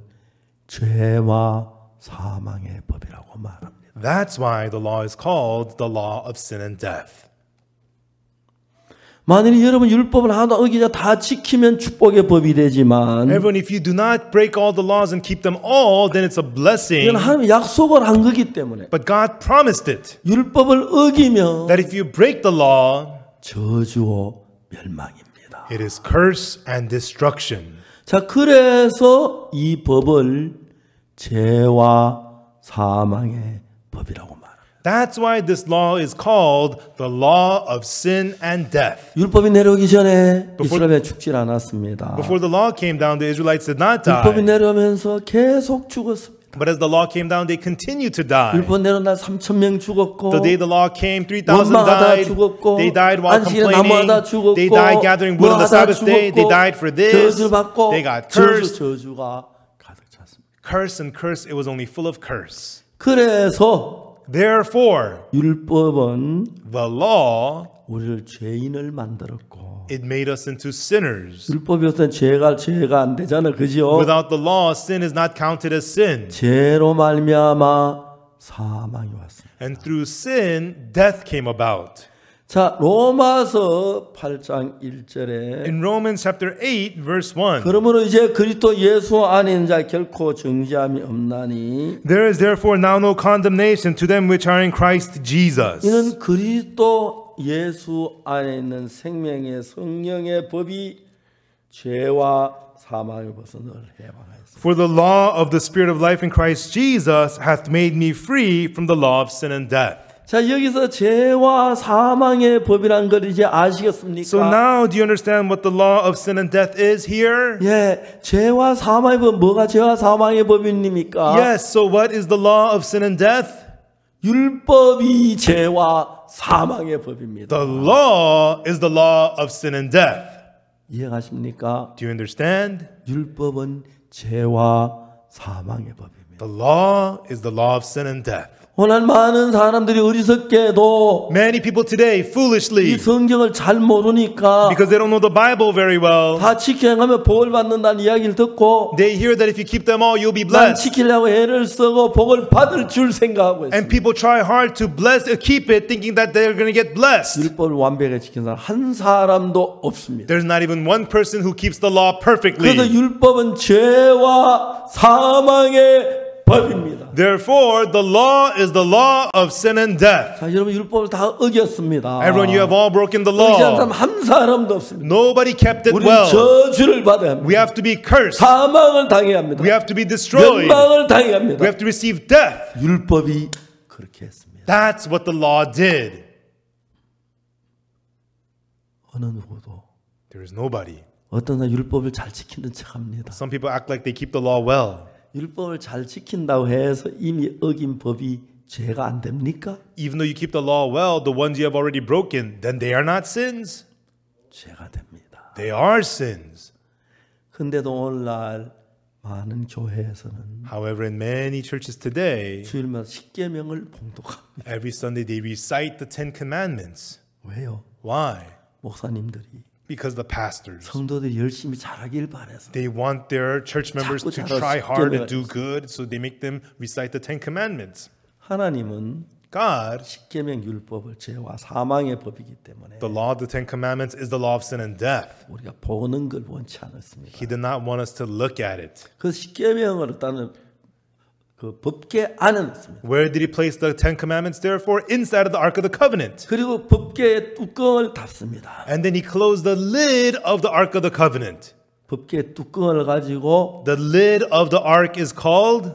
죄와 사망의 법이라고 말합니다. That's why the law is called the law of sin and death. 만일 여러분 율법을 하나도 어기자 다 지키면 축복의 법이 되지만 Everyone, if you do not break all the laws and keep them all, then it's a blessing. 이건 하나님 약속을 한 거기 때문에 But God promised it. 율법을 어기면 That if you break the law, 저주와 멸망입니다. it is curse and destruction. 자, 그래서 이 법을 죄와 사망의 법이라고 말합니다. That's why this law is called the law of sin and death. 율법이 내려오기 전에 이스라엘에 죽질 않았습니다. Before the law came down, the Israelites did not 율법이 die. 내려오면서 계속 죽었습니다. But as the law came down, they continued to die. 율법 내려온 날 3,000명 죽었고 The day the law came, 3,000 원망하다 died. 죽었고 They died while 안식일에 complaining. 나무하다 죽었고 They died gathering wood on the 뭐하다 Sabbath day. They 죽었고 died for this. 저주 받고 They got cursed. 저주가 가득 찼습니다. Curse and curse, it was only full of curse. 그래서 Therefore, 율법은 the law, 우리를 죄인을 만들었고 it made us into sinners. 율법이 없으면 죄가 안 되잖아요. 그죠? Without the law, sin is not counted as sin. 죄로 말미암아 사망이 왔습니다. And through sin, death came about. 자, 로마서 8장 1절에 In Romans chapter 8, verse 1, 그러므로 이제 그리스도 예수 안에 있는 자 결코 정죄함이 없나니 there is therefore now no condemnation to them which are in Christ Jesus. 이는 그리스도 예수 안에 있는 생명의 성령의 법이 죄와 사망의 벗어 늘 해방하였습니다. For the law of the Spirit of life in Christ Jesus hath made me free from the law of sin and death. 자, 여기서 죄와 사망의 법이란 걸 이제 아시겠습니까? So now do you understand what the law of sin and death is here? 예, 죄와 사망의 법, 뭐가 죄와 사망의 법입니까? Yes, so what is the law of sin and death? 율법이 죄와 사망의 법입니다. The law is the law of sin and death. 이해가십니까? Do you understand? 율법은 죄와 사망의 법입니다. The law is the law of sin and death. 오늘 많은 사람들이 어리석게도 Many people today 이 foolishly, 성경을 잘 모르니까 because they don't know the Bible very well, 다 지켜가면 복을 받는다는 이야기를 듣고 they hear that if you keep them all, you'll be 난 blessed. 지키려고 애를 쓰고 복을 받을 줄 생각하고 And 있습니다. people try hard to keep it, thinking that they're going to get blessed. 율법을 완벽하게 지키는 사람 한 사람도 없습니다. There's not even one person who keeps the law perfectly. 그래서 율법은 죄와 사망의 법입니다. Therefore, the law is the law of sin and death. 자, 여러분 율법을 다 어겼습니다. Everyone, you have all broken the 어기한 사람 law. 한 사람도 없습니다. Nobody kept it 우리는 well. 저주를 받아야 합니다. We have to be cursed. 사망을 당해야 합니다. We have to be destroyed. 멸망을 당해야 합니다. We have to receive death. 율법이 그렇게 했습니다. That's what the law did. 어느 누구도 There is nobody. 어떤 사람 율법을 잘 지키는 척합니다. Some people act like they keep the law well. 율법을 잘 지킨다고 해서 이미 어긴 법이 죄가 안 됩니까? Even though you keep the law well, the ones you have already broken, then they are not sins. 죄가 됩니다. They are sins. 근데도 오늘날 많은 교회에서는 However, in many churches today, 주일마다 십계명을 봉독합니다. every Sunday they recite the Ten Commandments. 왜요? Why? 목사님들이 Because the pastors, 성도들이 열심히 잘하길 바라서 they want their church members to 자꾸 try hard and 십계명을 do good, so they make them recite the Ten Commandments. 하나님은 God, 십계명 율법을 죄와 사망의 법이기 때문에 the law of the Ten Commandments is the law of sin and death. 우리가 보는 걸 원치 않았습니다. He did not want us to look at it. 그 십계명을 따는 그 법궤 안에 넣습니다. Where did he place the Ten Commandments? Therefore, inside of the Ark of the Covenant. 그리고 법궤의 뚜껑을 닫습니다. And then he closed the lid of the Ark of the Covenant. 법궤 뚜껑을 가지고 The lid of the Ark is called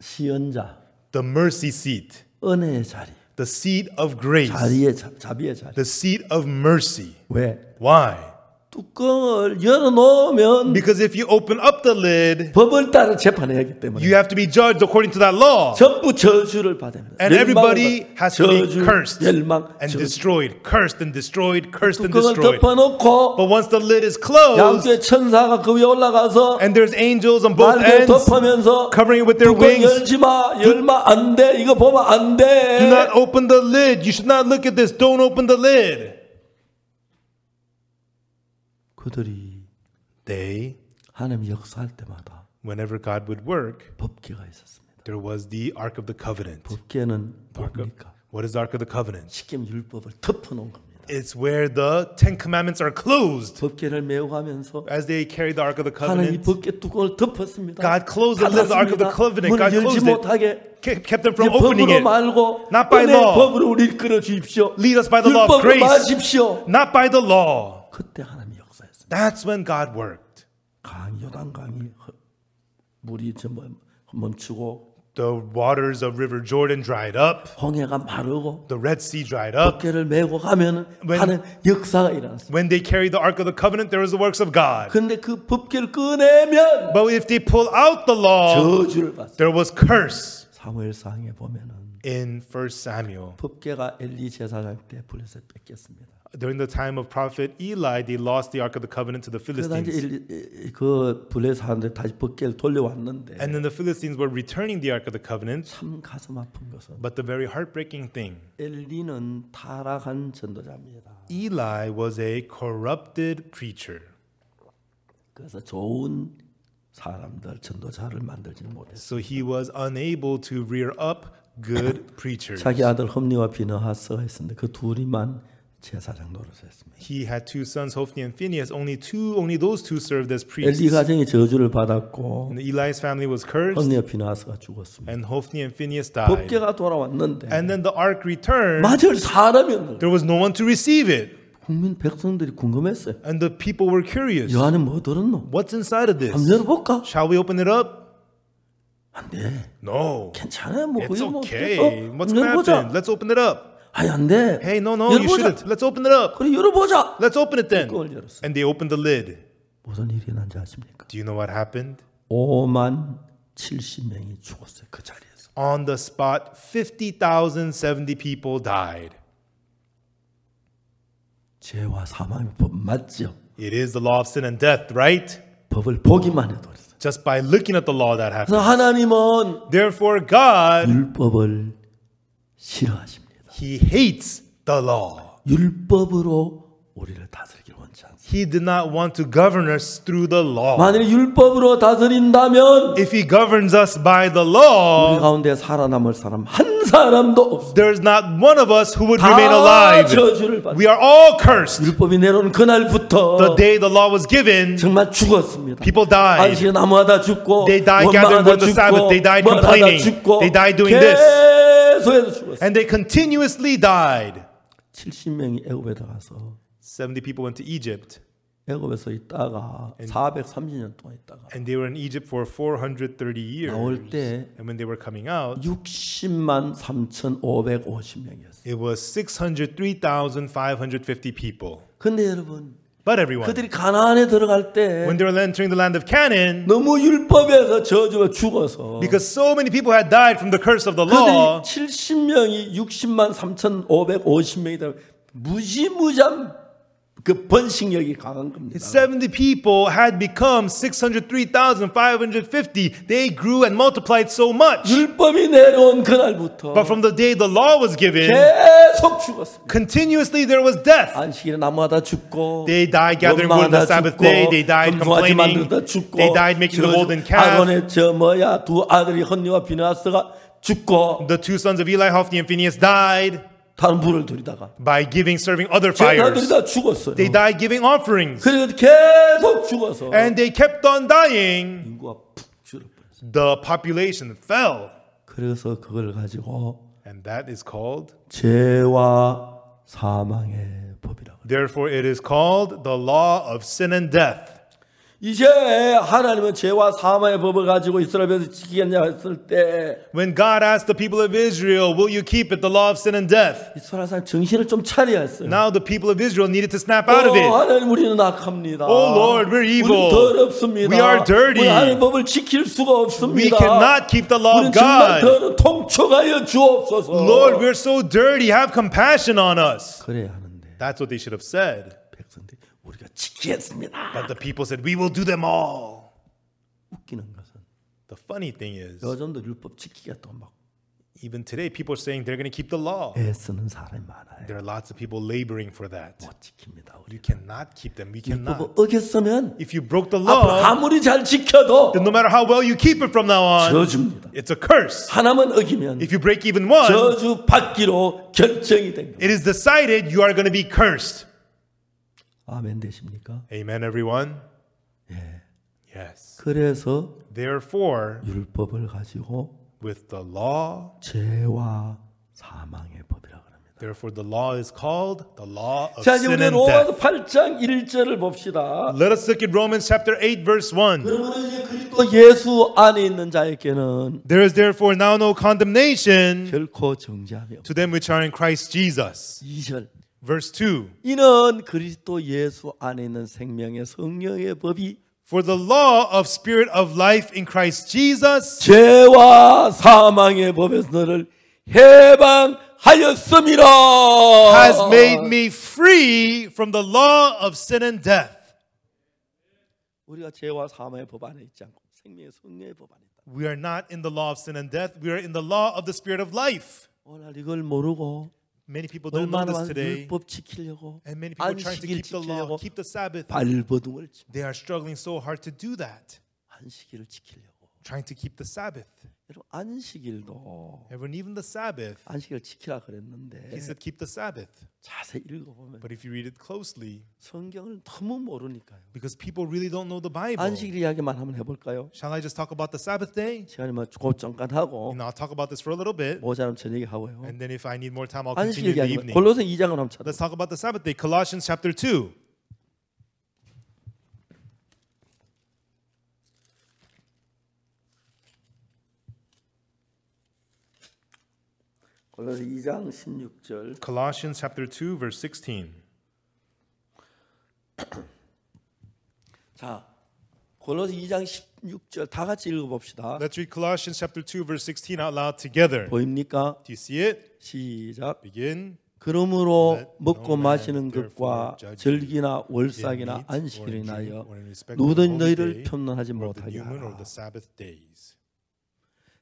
시연자, the mercy seat, 은혜의 자리, the seat of grace, 자비의 자리. the seat of mercy. 왜? Why? 뚜껑을 열어놓으면 Because if you open up the lid, 법을 따라 재판해야 하기 때문에 you have to be judged according to that law. 전부 저주를 받아야 합니다. And everybody has to be 저주, cursed 멸망, and 저주. destroyed, cursed and destroyed, cursed and 뚜껑을 destroyed. 덮어놓고 But once the lid is closed, 양쪽에 천사가 그 위에 올라가서 and there's angels on both 날개 ends 덮으면서 covering it with their 뚜껑 wings, 열지마 열마 안돼 이거 보면 do 안돼 not open the lid. You should not look at this. Don't open the lid. 그들이 They, 하나님 역사할 때마다 whenever God would work, 법궤가 있었습니다. there was the Ark of the Covenant. 법궤는 뭡니까? What is the Ark of the Covenant? 십계명 율법을 덮어놓은 겁니다. It's where the Ten Commandments are closed. 법궤를 메고 가면서 As they carried the Ark of the 하나님 이 Covenant, 법궤 뚜껑을 덮었습니다. God closed the lid of the Ark of the Covenant. 문을 God 열지 closed it, 못하게 kept them 이제 from opening 법으로 it. 말고 Not by 은혜의 law. 법으로 우리를 끌어 주십시오. Lead us by the law of 율법으로 grace, 마십시오. not by the law. 그때 하나님이 역사했습니다. That's when God worked. 요단강이 물이 멈추고 The waters of River Jordan dried up. 홍해가 마르고 The Red Sea dried up. 법궤를 메고 가면은 When- 하는 역사가 일어났습니다. When they carried the Ark of the Covenant, there was the works of God. 근데 그 법궤를 꺼내면 But if they pull out the law, 저주를 받습니다. there was curse. 사무엘상에 보면은 In 1 Samuel, 법궤가 엘리 제사장 때 블레셋 뺏겼습니다. during the time of prophet Eli, they lost the Ark of the Covenant to the 그러다 이제 Philistines. 그 블레셋한테 다시 법궤를 돌려왔는데 And then the Philistines were returning the Ark of the Covenant. 참 가슴 아픈 것은 But the very heartbreaking thing, 엘리는 타락한 전도자입니다. Eli was a corrupted preacher. 그래서 좋은 사람들 전도자를 만들지는 못했어요. So he was unable to rear up good preachers. 자기 아들 홈리와 비느하스가 있었는데 그 둘이만 제사장 노릇했습니다. He had two sons, Hophni and Phinehas. Only those two served as 엘리 priests. 가정이 저주를 받았고 And Eli's family was cursed, 홈리와 비느하스가 죽었습니다. and Hophni and Phinehas died. 법궤가 돌아왔는데 And then the ark returned. 맞을 사람이 없는 거예요. There was no one to receive it. 국민 백성들이 궁금했어요. And the people were curious. 이 안에 뭐 들었노? What's inside of this? 한번 열어볼까? Shall we open it up? 안 돼. No. 괜찮아. 뭐 It's 그게 뭐 okay. 됐어. What's going to 열어보자. happen? Let's open it up. 아니 안 돼. Hey, no, you 열어보자. shouldn't. Let's open it up. 그래 열어보자. Let's open it then. 뚜껑을 열었어. And they opened the lid. 무슨 일이 난지 아십니까? Do you know what happened? 5만 70명이 죽었어요. 그 자리에서. On the spot, 50,070 people died. 죄와 사망의 법 맞죠? It is the law of sin and death, right? 법을 보기만 해도 그랬어요. Just by looking at the law that 그래서 happened. 하나님은 Therefore, God, 율법을 싫어하십니다. He hates the law. 율법으로 우리를 다스리길 원치 않습니다. He did not want to govern us through the law. 만일 율법으로 다스린다면 If He governs us by the 우리 law, 가운데 살아남을 사람 한 사람도 없어요. there's not one of us who would remain 다 alive. 저주를 받아요. We are all cursed. 율법이 내려온 그날부터 The day the law was given, 정말 죽었습니다. people died. 안식에 나무하다 죽고 They died gathering 원망하다 on the Sabbath. They died 뭐하다 complaining. 죽고 They died doing this. 계속해서 죽었어요. And they continuously died. 70명이 애굽에 들어가서 70 people went to Egypt. 애굽에서 있다가 430년 동안 있다가 And they were in Egypt for 430 years. 나올 때 And when they were coming out, 60만 3,550명이었어요. it was 603,550 people. 근데 여러분 But everyone, 그들이 가나안에 들어갈 때 when they were entering the land of Canaan, 너무 율법에서 저주가 죽어서 because so many people had died from the curse of the 그들이 law, 70명이 60만 3,550명이다. 무지무지한 그 번식력이 강한 겁니다. 70 people had become 603,550. They grew and multiplied so much. 율법이 내려온 그날부터 But from the day the law was given, 계속 죽었습니다. continuously there was death. 안식일에 나무하다 죽고 They died gathering wood on the Sabbath day. They died 금송아지 complaining. 만들다 죽고 They died making the golden calf. 아론의 두 아들이 헌니와 비느하스가 죽고 The two sons of Eli, Hophni and Phinehas, died 다른 불을 들이다가 by serving other fires. 제사들이 다 죽었어요. They died giving offerings. 그래서 계속 죽어서 And they kept on dying. 인구가 푹 줄어버렸어요. The population fell. 그래서 그걸 가지고 And that is called, 죄와 사망의 법이라고. therefore it is called the law of sin and death. 이제 하나님은 죄와 사망의 법을 가지고 이스라엘 백성을 지키겠냐 했을 때 When God asked the people of Israel, will you keep it, the law of sin and death? 이스라엘 사람 정신을 좀 차려야 했어요. Now the people of Israel needed to snap out of it. 하나님 우리는 악합니다. Oh Lord, we're evil. 우리는 더럽습니다. We are dirty. 우리 하나님 법을 지킬 수가 없습니다. We cannot keep the law 우리는 of 정말 God. 더러 통촉하여 주옵소서. Lord, we're so dirty. Have compassion on us. 그래야 하는데 That's what they should have said. 백성들이 우리가 지키겠습니다. But the people said, we will do them all. 웃기는 것은 The funny thing is, 요즘도 율법 지키겠다고 막 even today, people are saying they're going to keep the law. 애쓰는 사람이 많아요. There are lots of people laboring for that. 못 지킵니다. 우리 You cannot keep them. We 율법을 cannot. 어겼으면 If you broke the 앞으로 law, 아무리 잘 지켜도 then no matter how well you keep it from now on, 저주입니다. it's a curse. 하나만 어기면 If you break even one, 저주 받기로 결정이 된 거예요. it is decided you are going to be cursed. 아멘 되십니까? Amen, everyone? 예. Yes. 그래서 Therefore, 율법을 가지고 with the law, 죄와 사망의 법이라고 합니다. therefore the law is called the law of 자, 이제 sin 우리 and 로마서 death. 8장 1절을 봅시다. Let us look at Romans chapter 8, verse 1. 그러면 이제 그리스도 예수 안에 있는 자에게는 There is therefore now no condemnation 결코 정죄함이 없다. to them which are in Christ Jesus. 2절. Verse 2. 이는 그리스도 예수 안에 있는 생명의 성령의 법이 For the law of spirit of life in Christ Jesus 죄와 사망의 법에서 너를 해방하였음이라. has made me free from the law of sin and death. 우리가 죄와 사망의 법 안에 있지 않고 생명의 성령의 법 안에 있다. We are not in the law of sin and death. We are in the law of the spirit of life. 오늘 이걸 모르고 Many people don't know 얼마나 this 많은 today. 율법 지키려고 And many people are trying to 안식일 keep the law, 지키려고 keep the Sabbath. 발버둥을 칩니다. They are struggling so hard to do that. 안식일을 지키려고. Trying to keep the Sabbath. 여러분 안식일도 Everyone, even the Sabbath. 안식일 지키라 그랬는데 He said keep the Sabbath. 자세히 읽어보면 But if you read it closely, 성경을 너무 모르니까요. because people really don't know the Bible. 안식일 이야기만 한번 해볼까요? Shall I just talk about the Sabbath day? 시간이 뭐 곧 잠깐 하고 And I'll talk about this for a little bit. 모자라면 저녁에 하고요. And then if I need more time, I'll 안식일 continue in the 이야기 evening. 골로새 2장을 한번 찾아. Let's talk about the Sabbath day. Colossians chapter 2. 골로새 2장 16절. Colossians chapter 2 verse 16. 자, 골로새 2장 16절 다 같이 읽어봅시다. Let's read Colossians chapter 2 verse 16 out loud together. 보입니까? Do you see it? 시작. Begin. 그러므로 Let 먹고 no man 마시는 therefore 것과 judge 절기나 in 월삭이나 meat or 안식일을 in drink 인하여 or in respect of 누구든 holy 너희를 day 편론하지 or the 못하게 new moon or 하라. the Sabbath days.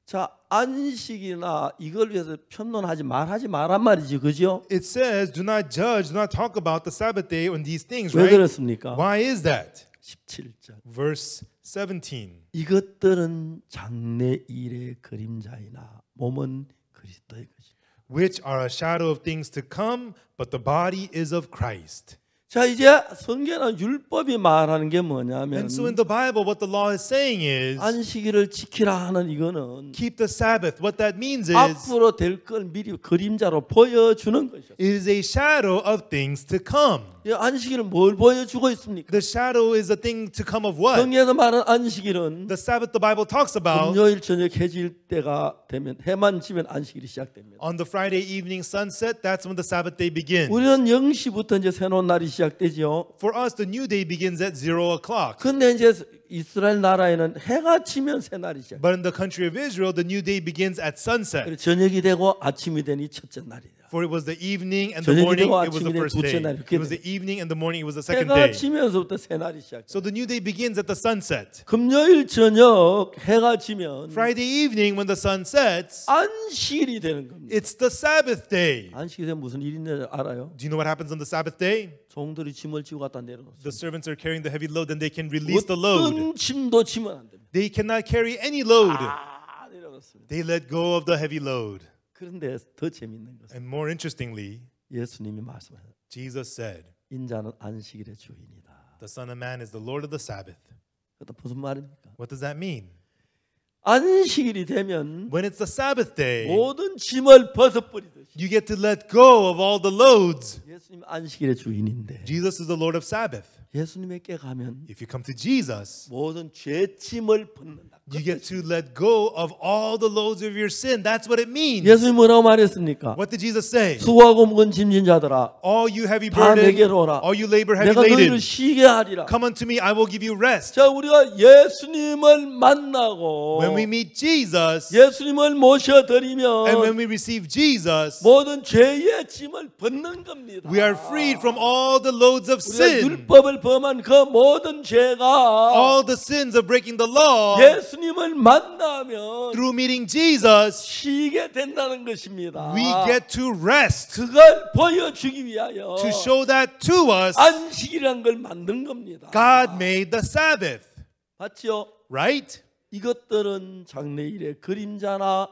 자, 안식이나 이걸 위해서 편론하지 말란 말이지, 그죠? It says, do not judge, do not talk about the Sabbath day on these things, 왜 right? 그렇습니까? Why is that? 17절. Verse 17. 이것들은 장래 일의 그림자이나 몸은 그리스도의 것이다. Which are a shadow of things to come, but the body is of Christ. 자, 이제 성경은 율법이 말하는 게 뭐냐면 And so in the Bible, what the law is saying is, 안식일을 지키라 하는 이거는 keep the Sabbath. What that means is, 앞으로 될 걸 미리 그림자로 보여주는 것이죠. it is a shadow of things to come. 이 안식일은 뭘 보여주고 있습니까? The shadow is a thing to come of what? 성경에서 말하는 안식일은 The Sabbath the Bible talks about 금요일 저녁 해질 때가 되면 해만 지면 안식일이 시작됩니다. on the Friday evening sunset. That's when the Sabbath day begins. 우리는 0시부터 이제 새로운 날이 시작되죠. For us, the new day begins at 0 o'clock. 근데 이제 이스라엘 나라에는 해가 지면 새 날이 시작. But in the country of Israel, the new day begins at sunset. 저녁이 되고 아침이 되니 첫째 날이에요. For it was the evening and the 저녁이 morning, 되고 it was the 아침이 되니 first day. 둘째 날 이렇게 It was the evening and the morning, it was the second 해가 day. 지면서부터 새 날이 시작. So the new day begins at the sunset. 금요일 저녁 해가 지면 Friday evening, when the sun sets, 안식일이 되는 겁니다. it's the Sabbath day. 안식일에 무슨 일이 있는지 알아요? Do you know what happens on the Sabbath day? 종들이 짐을 지고 갖다 내려놓습니다. The servants are carrying the heavy load and they can release the load. 어떤 짐도 지면 안 됩니다. They cannot carry any load. 내려놓습니다. They let go of the heavy load. 그런데 더 재밌는 것은 And more interestingly, 예수님이 말씀하셨어요. Jesus said, 인자는 안식일의 주인이다. the Son of Man is the Lord of the Sabbath. 그것도 무슨 말입니까? What does that mean? 안식일이 되면 When it's the Sabbath day, 모든 짐을 벗어버리듯이 you get to let go of all the loads. 예수님 안식일의 주인인데 Jesus is the Lord of Sabbath. 예수님에게 가면 If you come to Jesus, 모든 죄짐을 벗는다. you get to let go of all the loads of your sin. That's what it means. 예수님 뭐라고 말했습니까? What did Jesus say? 수고하고 무거운 짐진 자들아 All you heavy 다 burdened, 내게로 오라. all you labor heavy 내가 laden, 너희를 쉬게 하리라. come unto me, I will give you rest. 자, 우리가 예수님을 만나고 When we meet Jesus, 예수님을 and when 모셔드리면 we receive Jesus, 모든 죄의 짐을 벗는 겁니다. we are freed from all the loads of 우리가 sin, 율법을 범한 그 모든 죄가 all the sins of breaking the law. 예수님을 만나면 Through meeting Jesus, 쉬게 된다는 것입니다. we get to rest. 그걸 보여주기 위하여 To show that to us, 안식이라는 걸 만든 겁니다. God made the Sabbath. 맞죠? Right? 이것들은 장래일의 그림자나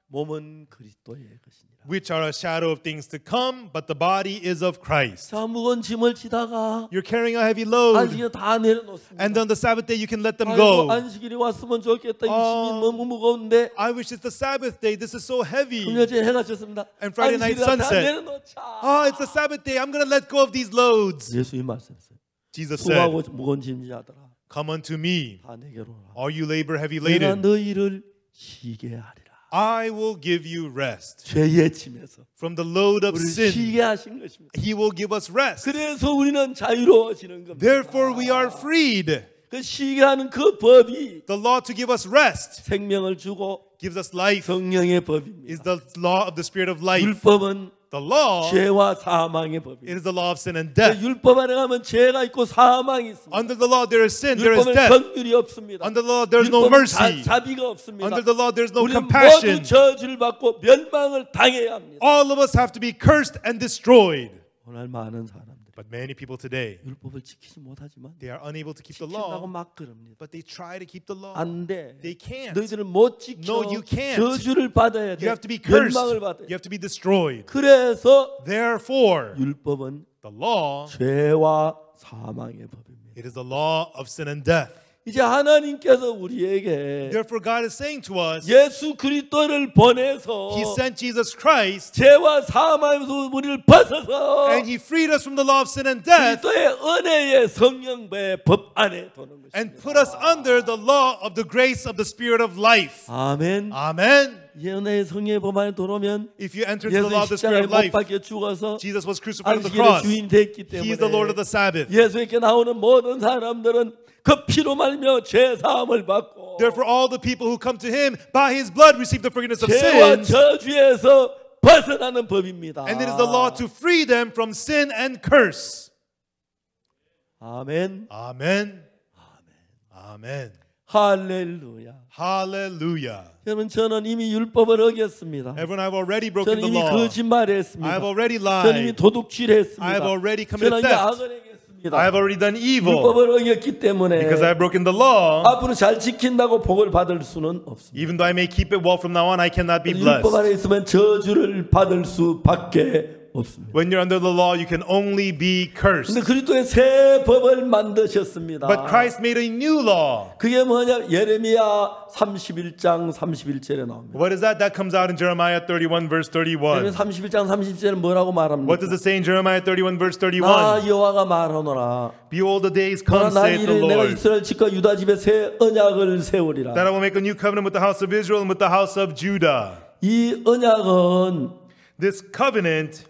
몸은 그리스도의 것이니라. Which are a shadow of things to come, but the body is of Christ. 자, 무거운 짐을 지다가 You're carrying a heavy load, 안식일 다 내려놓습니다. and on the Sabbath day you can let them 아이고, go. 안식일이 왔으면 좋겠다. 이 짐이 너무 무거운데 I wish it's the Sabbath day. This is so heavy. 금요일에 해가 졌습니다. And Friday night 안식일이라 다 sunset. 내려놓자. Oh, it's the Sabbath day. I'm going to let go of these loads. 예수님 말씀하셨어요. Jesus said, 수고하고 무거운 짐 지하더라. come unto me, 다 내게로 오라. all you labor heavy 내가 laden. 너희를 쉬게 하리라. I will give you rest 죄의 짐에서 from the load of 우리를 sin. 쉬게 하신 것입니다. He will give us rest. 그래서 우리는 자유로워지는 겁니다. Therefore, we are freed. 그 쉬게 하는 그 법이 The law to give us rest 생명을 주고 gives us life, 성령의 법입니다. is the law of the Spirit of life. 율법은 The law, 죄와 사망의 it 법입니다. is the law of sin and death. 율법 안에 가면 죄가 있고 사망이 있습니다. Under the law, there is sin, there is 율법은 death. 긍휼이 없습니다. Under the law, there is no 율법은 mercy. 자비가 없습니다. Under the law, there is no 우리는 모두 compassion. 저주를 받고 멸망을 당해야 합니다. All of us have to be cursed and destroyed. 오늘 많은 사람들이 But many people today, 율법을 지키지 못하지만 they are unable to keep the 지킨다고 law, 막 그럽니다. but they try to keep the law. 안 돼. They can't. 너희들은 못 지켜. No, you can't. 저주를 받아야 돼. You have to be cursed. 멸망을 받아야 You 돼. have to be destroyed. 그래서 Therefore, 율법은 the law, 죄와 사망의 법입니다. it is the law of sin and death. 이제 하나님께서 우리에게 Therefore, God is saying to us, 예수 그리스도를 보내서 He sent Jesus Christ 죄와 사망에서 우리를 벗어서 and He freed us from the law of sin and death 그리스도의 은혜의 성령의 법 안에 두는 and 것입니다. put us under the law of the grace of the Spirit of life. 아멘. Amen. 예언의 성령의 법 안에 들어오면 If you enter into the law of the 예수의 Spirit 십자가에 of 못 life, 박혀 죽어서 Jesus was crucified on the 안식일의 cross. 주인 됐기 He is the Lord of 때문에 the Sabbath. 예수에게 나오는 모든 사람들은 그 피로 말며 죄 사함을 받고 Therefore, all the people who come to him by his blood receive the forgiveness of 죄와 sins. 저주에서 벗어나는 법입니다. And it is the law to free them from sin and curse. 아멘. Amen. Amen. 할렐루야. Hallelujah. 여러분 저는 이미 율법을 어겼습니다. Everyone, I've already broken 저는 the 이미 law. 거짓말했습니다. I've already 저는 이미 lied. 도둑질했습니다. I've already 저는 committed 이미 theft. 악을 행했습니다. I've already done evil. 율법을 어겼기 때문에 Because I've broken the law. 앞으로 잘 지킨다고 복을 받을 수는 없습니다. Even though I may keep it well from now on, I cannot be 율법 blessed. 안에 있으면 저주를 받을 수밖에 없습니다. When you're under the law, you can only be cursed. 근데 그리스도의 새 법을 만드셨습니다. But Christ made a new law. 그게 뭐냐? 예레미야 31장 31절에 나옵니다. What is that? That comes out in Jeremiah 31 verse 예레미야 31. 31장 31절은 뭐라고 말합니까? What does it say in Jeremiah 31 verse 나 31? 여호와가 말하노라. Behold, the days 그러나 come, saith the 나이를 내가 Lord, 이스라엘 집과 유다 집에 새 언약을 세우리라. that I will make a new covenant with the house of Israel and with the house of Judah. 이 언약은 This covenant,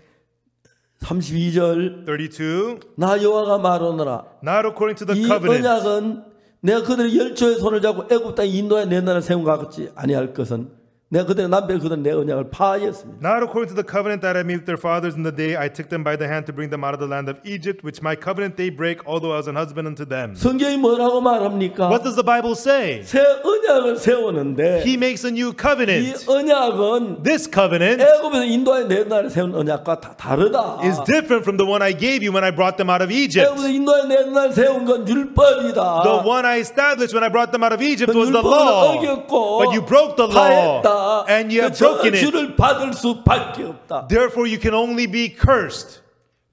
32절 32, 나 여호와가 말하노라. not according to the 이 covenant. 언약은 내가 그들의 열조의 손을 잡고 애굽 땅에 인도하여 내 나라를 세운 것 같이 아니할 것은 내가 그들의 남편 그들은 내 언약을 파하였습니다. Not according to the covenant that I made with their fathers in the day I took them by the hand to bring them out of the land of Egypt, which my covenant they break, although I was an husband unto them. 성경이 뭐라고 말합니까? What does the Bible say? 새 언약을 세우는데 He makes a new 이 covenant. 언약은 This covenant 애굽에서 인도하여 내 나라를 세운 언약과 다 다르다. is different from the one I gave you when I brought them out of Egypt. 애굽에서 인도하여 내 나라를 세운 건 율법이다. The one I established when I brought them out of Egypt 그 was the 율법을 law. 어겼고 But you broke the law 파했다. and you have 그 broken it. 저주를 받을 수밖에 없다. Therefore, you can only be cursed.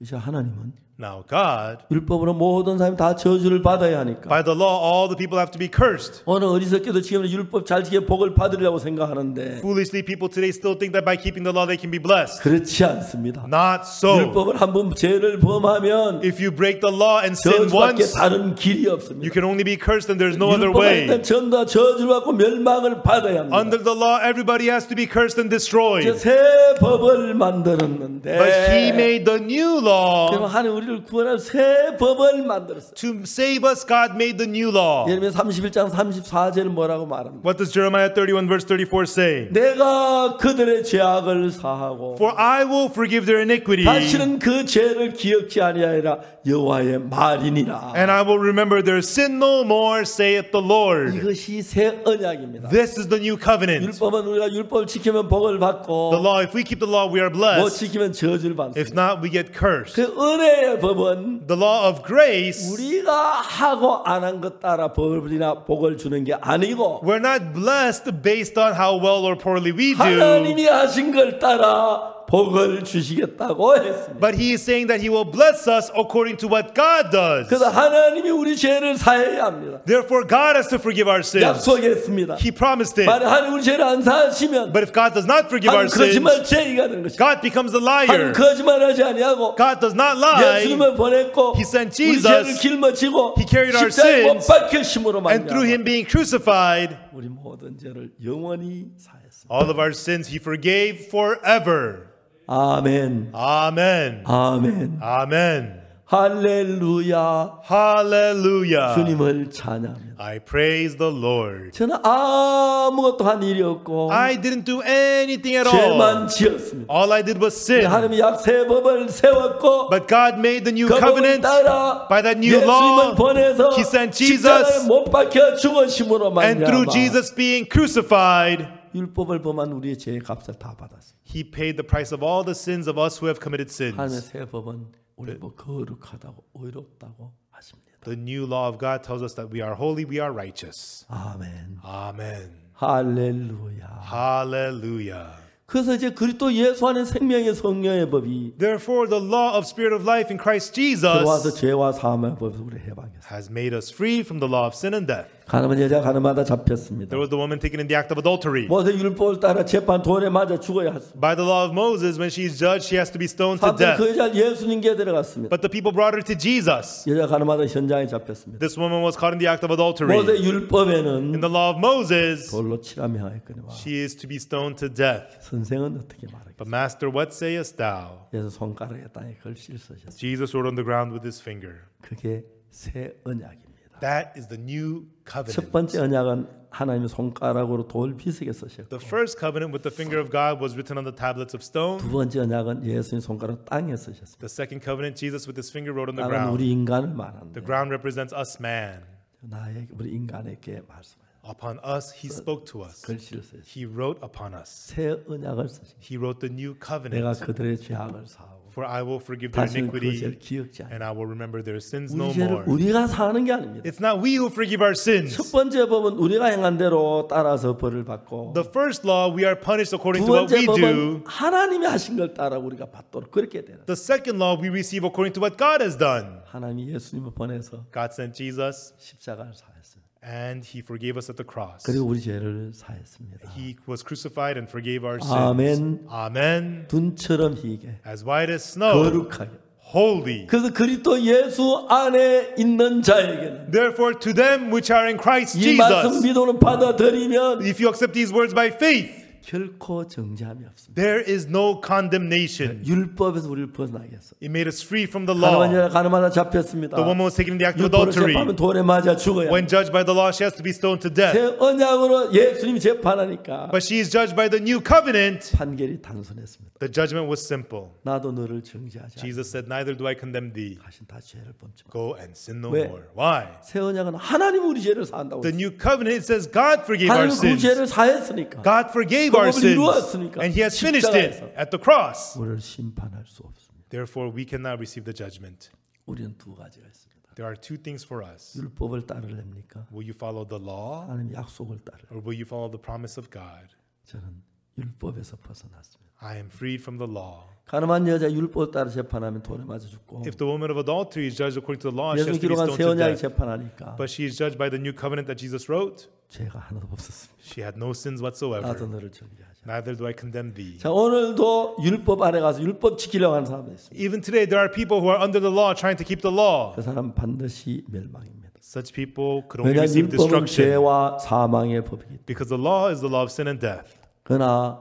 이제 하나님은 Now, God, 율법으로 모든 사람이 다 저주를 받아야 하니까 by the law, all the people have to be cursed. 오늘 어리석게도 지금 율법 잘 지켜 복을 받으려고 생각하는데 Foolishly, people today still think that by keeping the law, they can be blessed. 그렇지 않습니다. Not so. 율법을 한번 죄를 범하면 If you break the law and sin 저주밖에 once, 다른 길이 you 없습니다. can only be cursed and there's no other 율법 안에 way. 있는 전다 저주를 받고 멸망을 받아야 합니다. Under the law, everybody has to be cursed and destroyed. 새 법을 만들었는데 But He made the new law. 그럼 하나님 우리를 구원할 새 법을 만들었어요. To save us, God made the new law. 예레미야 31장 34절은 뭐라고 말합니까? What does Jeremiah 31 verse 34 say? 내가 그들의 죄악을 사하고 For I will forgive their iniquity, 다시는 그 죄를 기억지 아니하리라 여호와의 말이니라. and I will remember their sin no more, saith the Lord. 이것이 새 언약입니다. This is the new covenant. 율법은 우리가 율법을 지키면 복을 받고 The law, if we keep the law, we are 못 blessed. 지키면 저주를 받습니다. If not, we get cursed. 그 은혜의 법은 The law of grace, 우리가 하고 안 한 것 따라 벌이나 복을 주는 게 아니고 we're not blessed based on how well or poorly we do, 하나님이 하신 걸 따라 복을 주시겠다고 했습니다. but He is saying that He will bless us according to what God does. 그래서 하나님이 우리 죄를 사해야 합니다. Therefore, God has to forgive our sins. 약속했습니다. He promised it. 만약 하나님 우리 죄를 안 사하시면 But if God does not forgive our 하나님 거짓말 sins, 죄가 되는 것입니다. God becomes a 하나님 liar. 거짓말하지 아니하고 God does not lie. 예수님을 보냈고 He sent 우리 Jesus. 죄를 짊어지고 He carried our 십자가에 못 sins. 박히심으로 And through 말미암아 Him being crucified, 우리 모든 죄를 영원히 사했습니다. all of our sins He forgave forever. 아멘. Amen. 아멘. Amen. 할렐루야. Hallelujah. 주님을 찬양합니다. I praise the Lord. 저는 아무것도 한 일이 없고 I didn't do anything at all. 죄만 지었습니다. All I did was sin. 하나님이 약세 법을 세웠고 But God made the new 그 법을 covenant 따라 by that new 예수님을 law. 보내서 He sent 십자가에 Jesus. 못 박혀 죽으심으로 And through 말미암아 Jesus being crucified, 율법을 범한 우리의 죄의 값을 다 받았습니다. He paid the price of all the sins of us who have committed 하나님의 sins. 새 법은 우리 뭐 거룩하다고 의롭다고 하십니다. The new law of God tells us that we are holy, we are righteous. 아멘. Amen. 할렐루야. Hallelujah. 그래서 이제 그리스도 예수 안에 생명의 성령의 법이 Therefore, the law of Spirit of life in Christ 들어와서 Jesus 죄와 사함의 법을 우리 해방했어요. has made us free from the law of sin and death. 가늠한 여자 가늠하다 잡혔습니다. There was the woman taken in the act of adultery. 모세 율법을 따라 재판 돌에 맞아 죽어야 했습니다. By the law of Moses, when she is judged, she has to be stoned to 사람들이 death. 그 여자를 예수님께 데려갔습니다. But the people brought her to Jesus. 여자 가늠하다 현장에 잡혔습니다. This woman was caught in the act of adultery. 모세 In 율법에는 the law of Moses, 돌로 치라며 하였거니와 she is to be stoned to death. 선생은 어떻게 말하겠습니까? But Master, what sayest thou? 그래서 손가락에 땅에 글씨를 쓰셨습니다. Jesus wrote on the ground with his finger. 그게 새 언약입니다. That is the new 첫 covenant. 번째 언약은 하나님의 손가락으로 돌 비석에 쓰셨고 The first covenant with the finger of God was written on the tablets of stone. 두 번째 언약은 예수님 손가락 땅에 쓰셨습니다. The second covenant, Jesus with his finger wrote on the 땅은 ground. 우리 인간을 The 말하는데 ground represents us, man. 나에게 우리 인간에게 말씀하셨어요. Upon us, he spoke to us. 글씨를 쓰셨어요. He wrote upon us. 새 언약을 쓰셨어요. He wrote the new 내가 covenant. 그들의 죄악을 사하고 For I will forgive their 다시는 그 죄를 iniquity, 기억지 않아. and I will remember their sins no 우리 죄를 more. 우리가 사는 게 아닙니다. It's not we who forgive our sins. 첫 번째 법은 우리가 행한 대로 따라서 벌을 받고 The first law, we are punished according 두 to what 번째 we 법은 do. 하나님이 하신 걸 따라 우리가 받도록 그렇게 되는. The second law, we receive according to what God has done. 하나님이 예수님을 보내서 God sent Jesus, 십자가를 사했어요. and he forgave us at the cross. 그리고 우리 죄를 사했습니다. He was crucified and forgave our sins. 아멘. Amen. 둔처럼 희게 As white as snow, 거룩하게. holy. 그래서 그리스도 예수 안에 있는 자에게는 Therefore, to them which are in Christ 이 말씀 Jesus, 믿음으로 받아들이면 if you accept these words by faith, 결코 정죄함이 없습니다. there is no condemnation. 율법에서 우리를 벗어나겠어. It made us free from the law. 가늠한 여자 가늠하다 잡혔습니다. The woman was taken in the act of 율법을 adultery. 재판하면 돌에 맞아 죽어야. When judged by the law, she has to be stoned to death. 새 언약으로 예수님이 재판하니까 But she is judged by the new covenant. 판결이 단순했습니다. The judgment was simple. 나도 너를 정죄하지 않아. Jesus said, neither do I condemn thee. 다신 다 죄를 범지 마. Go and sin no 왜? more. Why? 새 언약은 하나님 우리 죄를 사한다고. The new covenant, it says God forgave our 하나님 그 sins. 죄를 사했으니까. God forgave 그 our 법을 sins. 이루었으니까. And he has finished it 십자가에서. at the cross. 우리를 심판할 수 없습니다. Therefore, we cannot receive the judgment. 우리는 두 가지가 있습니다. There are two things for us. 율법을 따르렵니까? Will you follow the law 하나님 약속을 따르. or will you follow the promise of God? 저는 율법에서 벗어났습니다. I am freed from the law. 가늠한 여자 율법을 따라 재판하면 돌에 맞아 죽고 If the woman of adultery is judged according to the law, she 예수님 has to be 기록한 stoned 새 to 언약이 death. 재판하니까 But she is judged by the new covenant that Jesus wrote. 죄가 하나도 없었습니다. She had no sins 나도 whatsoever. 너를 정죄하지 않아. Neither do I condemn thee. 자, 오늘도 율법 안에 가서 율법 지키려고 하는 사람도 있습니다. Even today, there are people who are under the law trying to keep the law. 그 사람은 반드시 멸망입니다. Such people could only 왜냐하면 receive 율법은 destruction 죄와 사망의 법이기 때문에. because the law is the law of sin and death. 그러나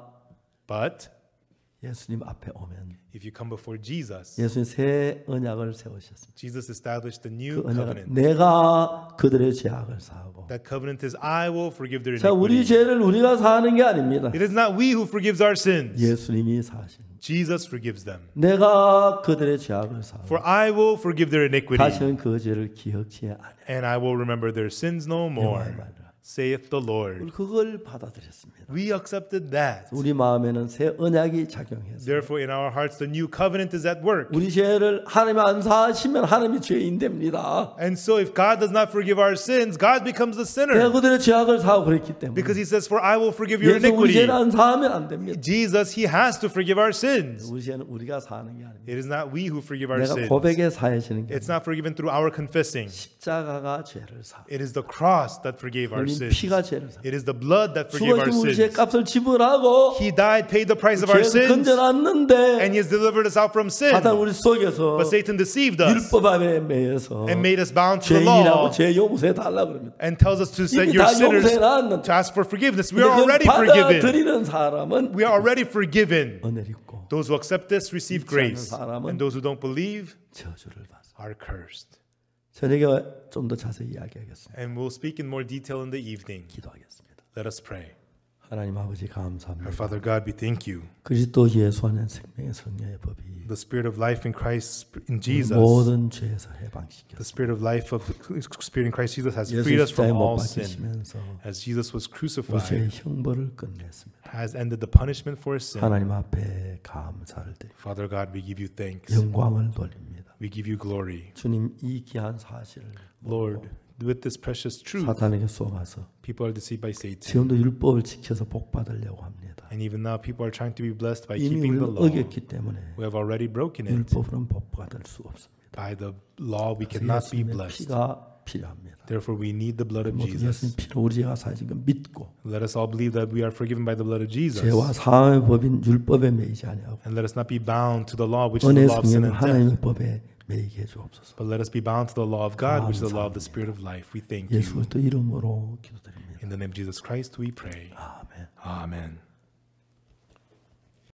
But 예수님 앞에 오면 if you come before Jesus, 예수님 새 언약을 세우셨습니다. Jesus established the 그 new 언약은 covenant. 내가 그들의 죄악을 사하고. That covenant is I will forgive their 자, 우리 iniquity. 죄를 우리가 사하는 게 아닙니다. It is not we who forgives our sins. 예수님이 사신. Jesus forgives them. 내가 그들의 죄악을 사하고 For I will forgive their iniquity, 다시는 그 죄를 기억지 않아. and I will remember their sins no more, saith the Lord. 우리 그걸 받아들였습니다. We accepted that. 우리 마음에는 새 언약이 작용해서 Therefore, in our hearts, the new covenant is at work. 우리 죄를 하나님 안 사하시면 하나님이 죄인 됩니다. And so, if God does not forgive our sins, God becomes the 내가 sinner. 그들의 죄악을 사하고 그랬기 때문에 Because He says, For I will forgive your 예수 우리 죄를 iniquity. 안 사하면 안 됩니다. Jesus, He has to forgive our sins. 우리 죄는 우리가 사는 게 아닙니다. It is not we who forgive our 내가 sins. 고백에 사하시는 게 It's not forgiven through our confessing. 십자가가 죄를 사. It is the cross that forgave our 흘린 sins. 피가 죄를 사. It is the blood that forgave our 죽어진 우리 죄 sins. 값을 지불하고 He died, paid the price of our 죄에서 sins, 건져놨는데 and He has delivered us out from sin. 사단 우리 속에서 But Satan deceived us 율법 안에 매여서 and made us bound to the 죄인이라고 law 죄 용서해 달라 그럽니다. and tells us to say 이미 you're 다 sinners 용서해 놨는데 to ask for forgiveness. We 그걸 are already forgiven. 받아들이는 사람은 We are already forgiven. 은혜를 입고 Those who accept this receive grace, and those who don't believe 저주를 받습니다. are cursed. 저녁에 좀 더 자세히 이야기하겠습니다. And we'll speak in more detail in the evening. 기도하겠습니다. Let us pray. 하나님 아버지 Our 감사합니다. Father God, we thank you. 그리스도 예수 안에 생명의 성령의 법이 The spirit of life in Christ, in Jesus, 모든 죄에서 the 해방시켰습니다. spirit of life of the spirit in Christ Jesus has 예수 freed us 십자가에 from 못 all sin. 박히시면서 As Jesus was 우리 crucified, 죄의 형벌을 끝냈습니다. has ended the punishment for sin. 하나님 앞에 감사를 드립니다. Father God, we give you thanks. 영광을 돌립니다. We give you glory. 주님 이 귀한 사실을 Lord, with this precious truth, 사탄에게 쏘아서 people are deceived by Satan. 지금도 율법을 지켜서 복 받으려고 합니다. And even now, people are trying to be blessed by 이미 keeping the 우리는 law. 어겼기 때문에 We have already broken it. 율법으로는 복 받을 수 없습니다. By the law, we 그래서 cannot be 예수님의 blessed. 피가 필요합니다. Therefore, we need the blood of 모두 Jesus. 예수님 피로 우리가 사진 걸 믿고 Let us all believe that we are forgiven by the blood of Jesus. 죄와 사함의 법인 율법에 매이지 아니하고 And let us not be bound to the law, which is the 은혜 law of sin 성령 and death. 하나님의 법에 매이게 해주옵소서. But let us be bound to the law of God, which is the law of the Spirit of life. We thank 예수 you. 그리스도 이름으로 기도드립니다. In the name of Jesus Christ, we pray. 아멘. Amen.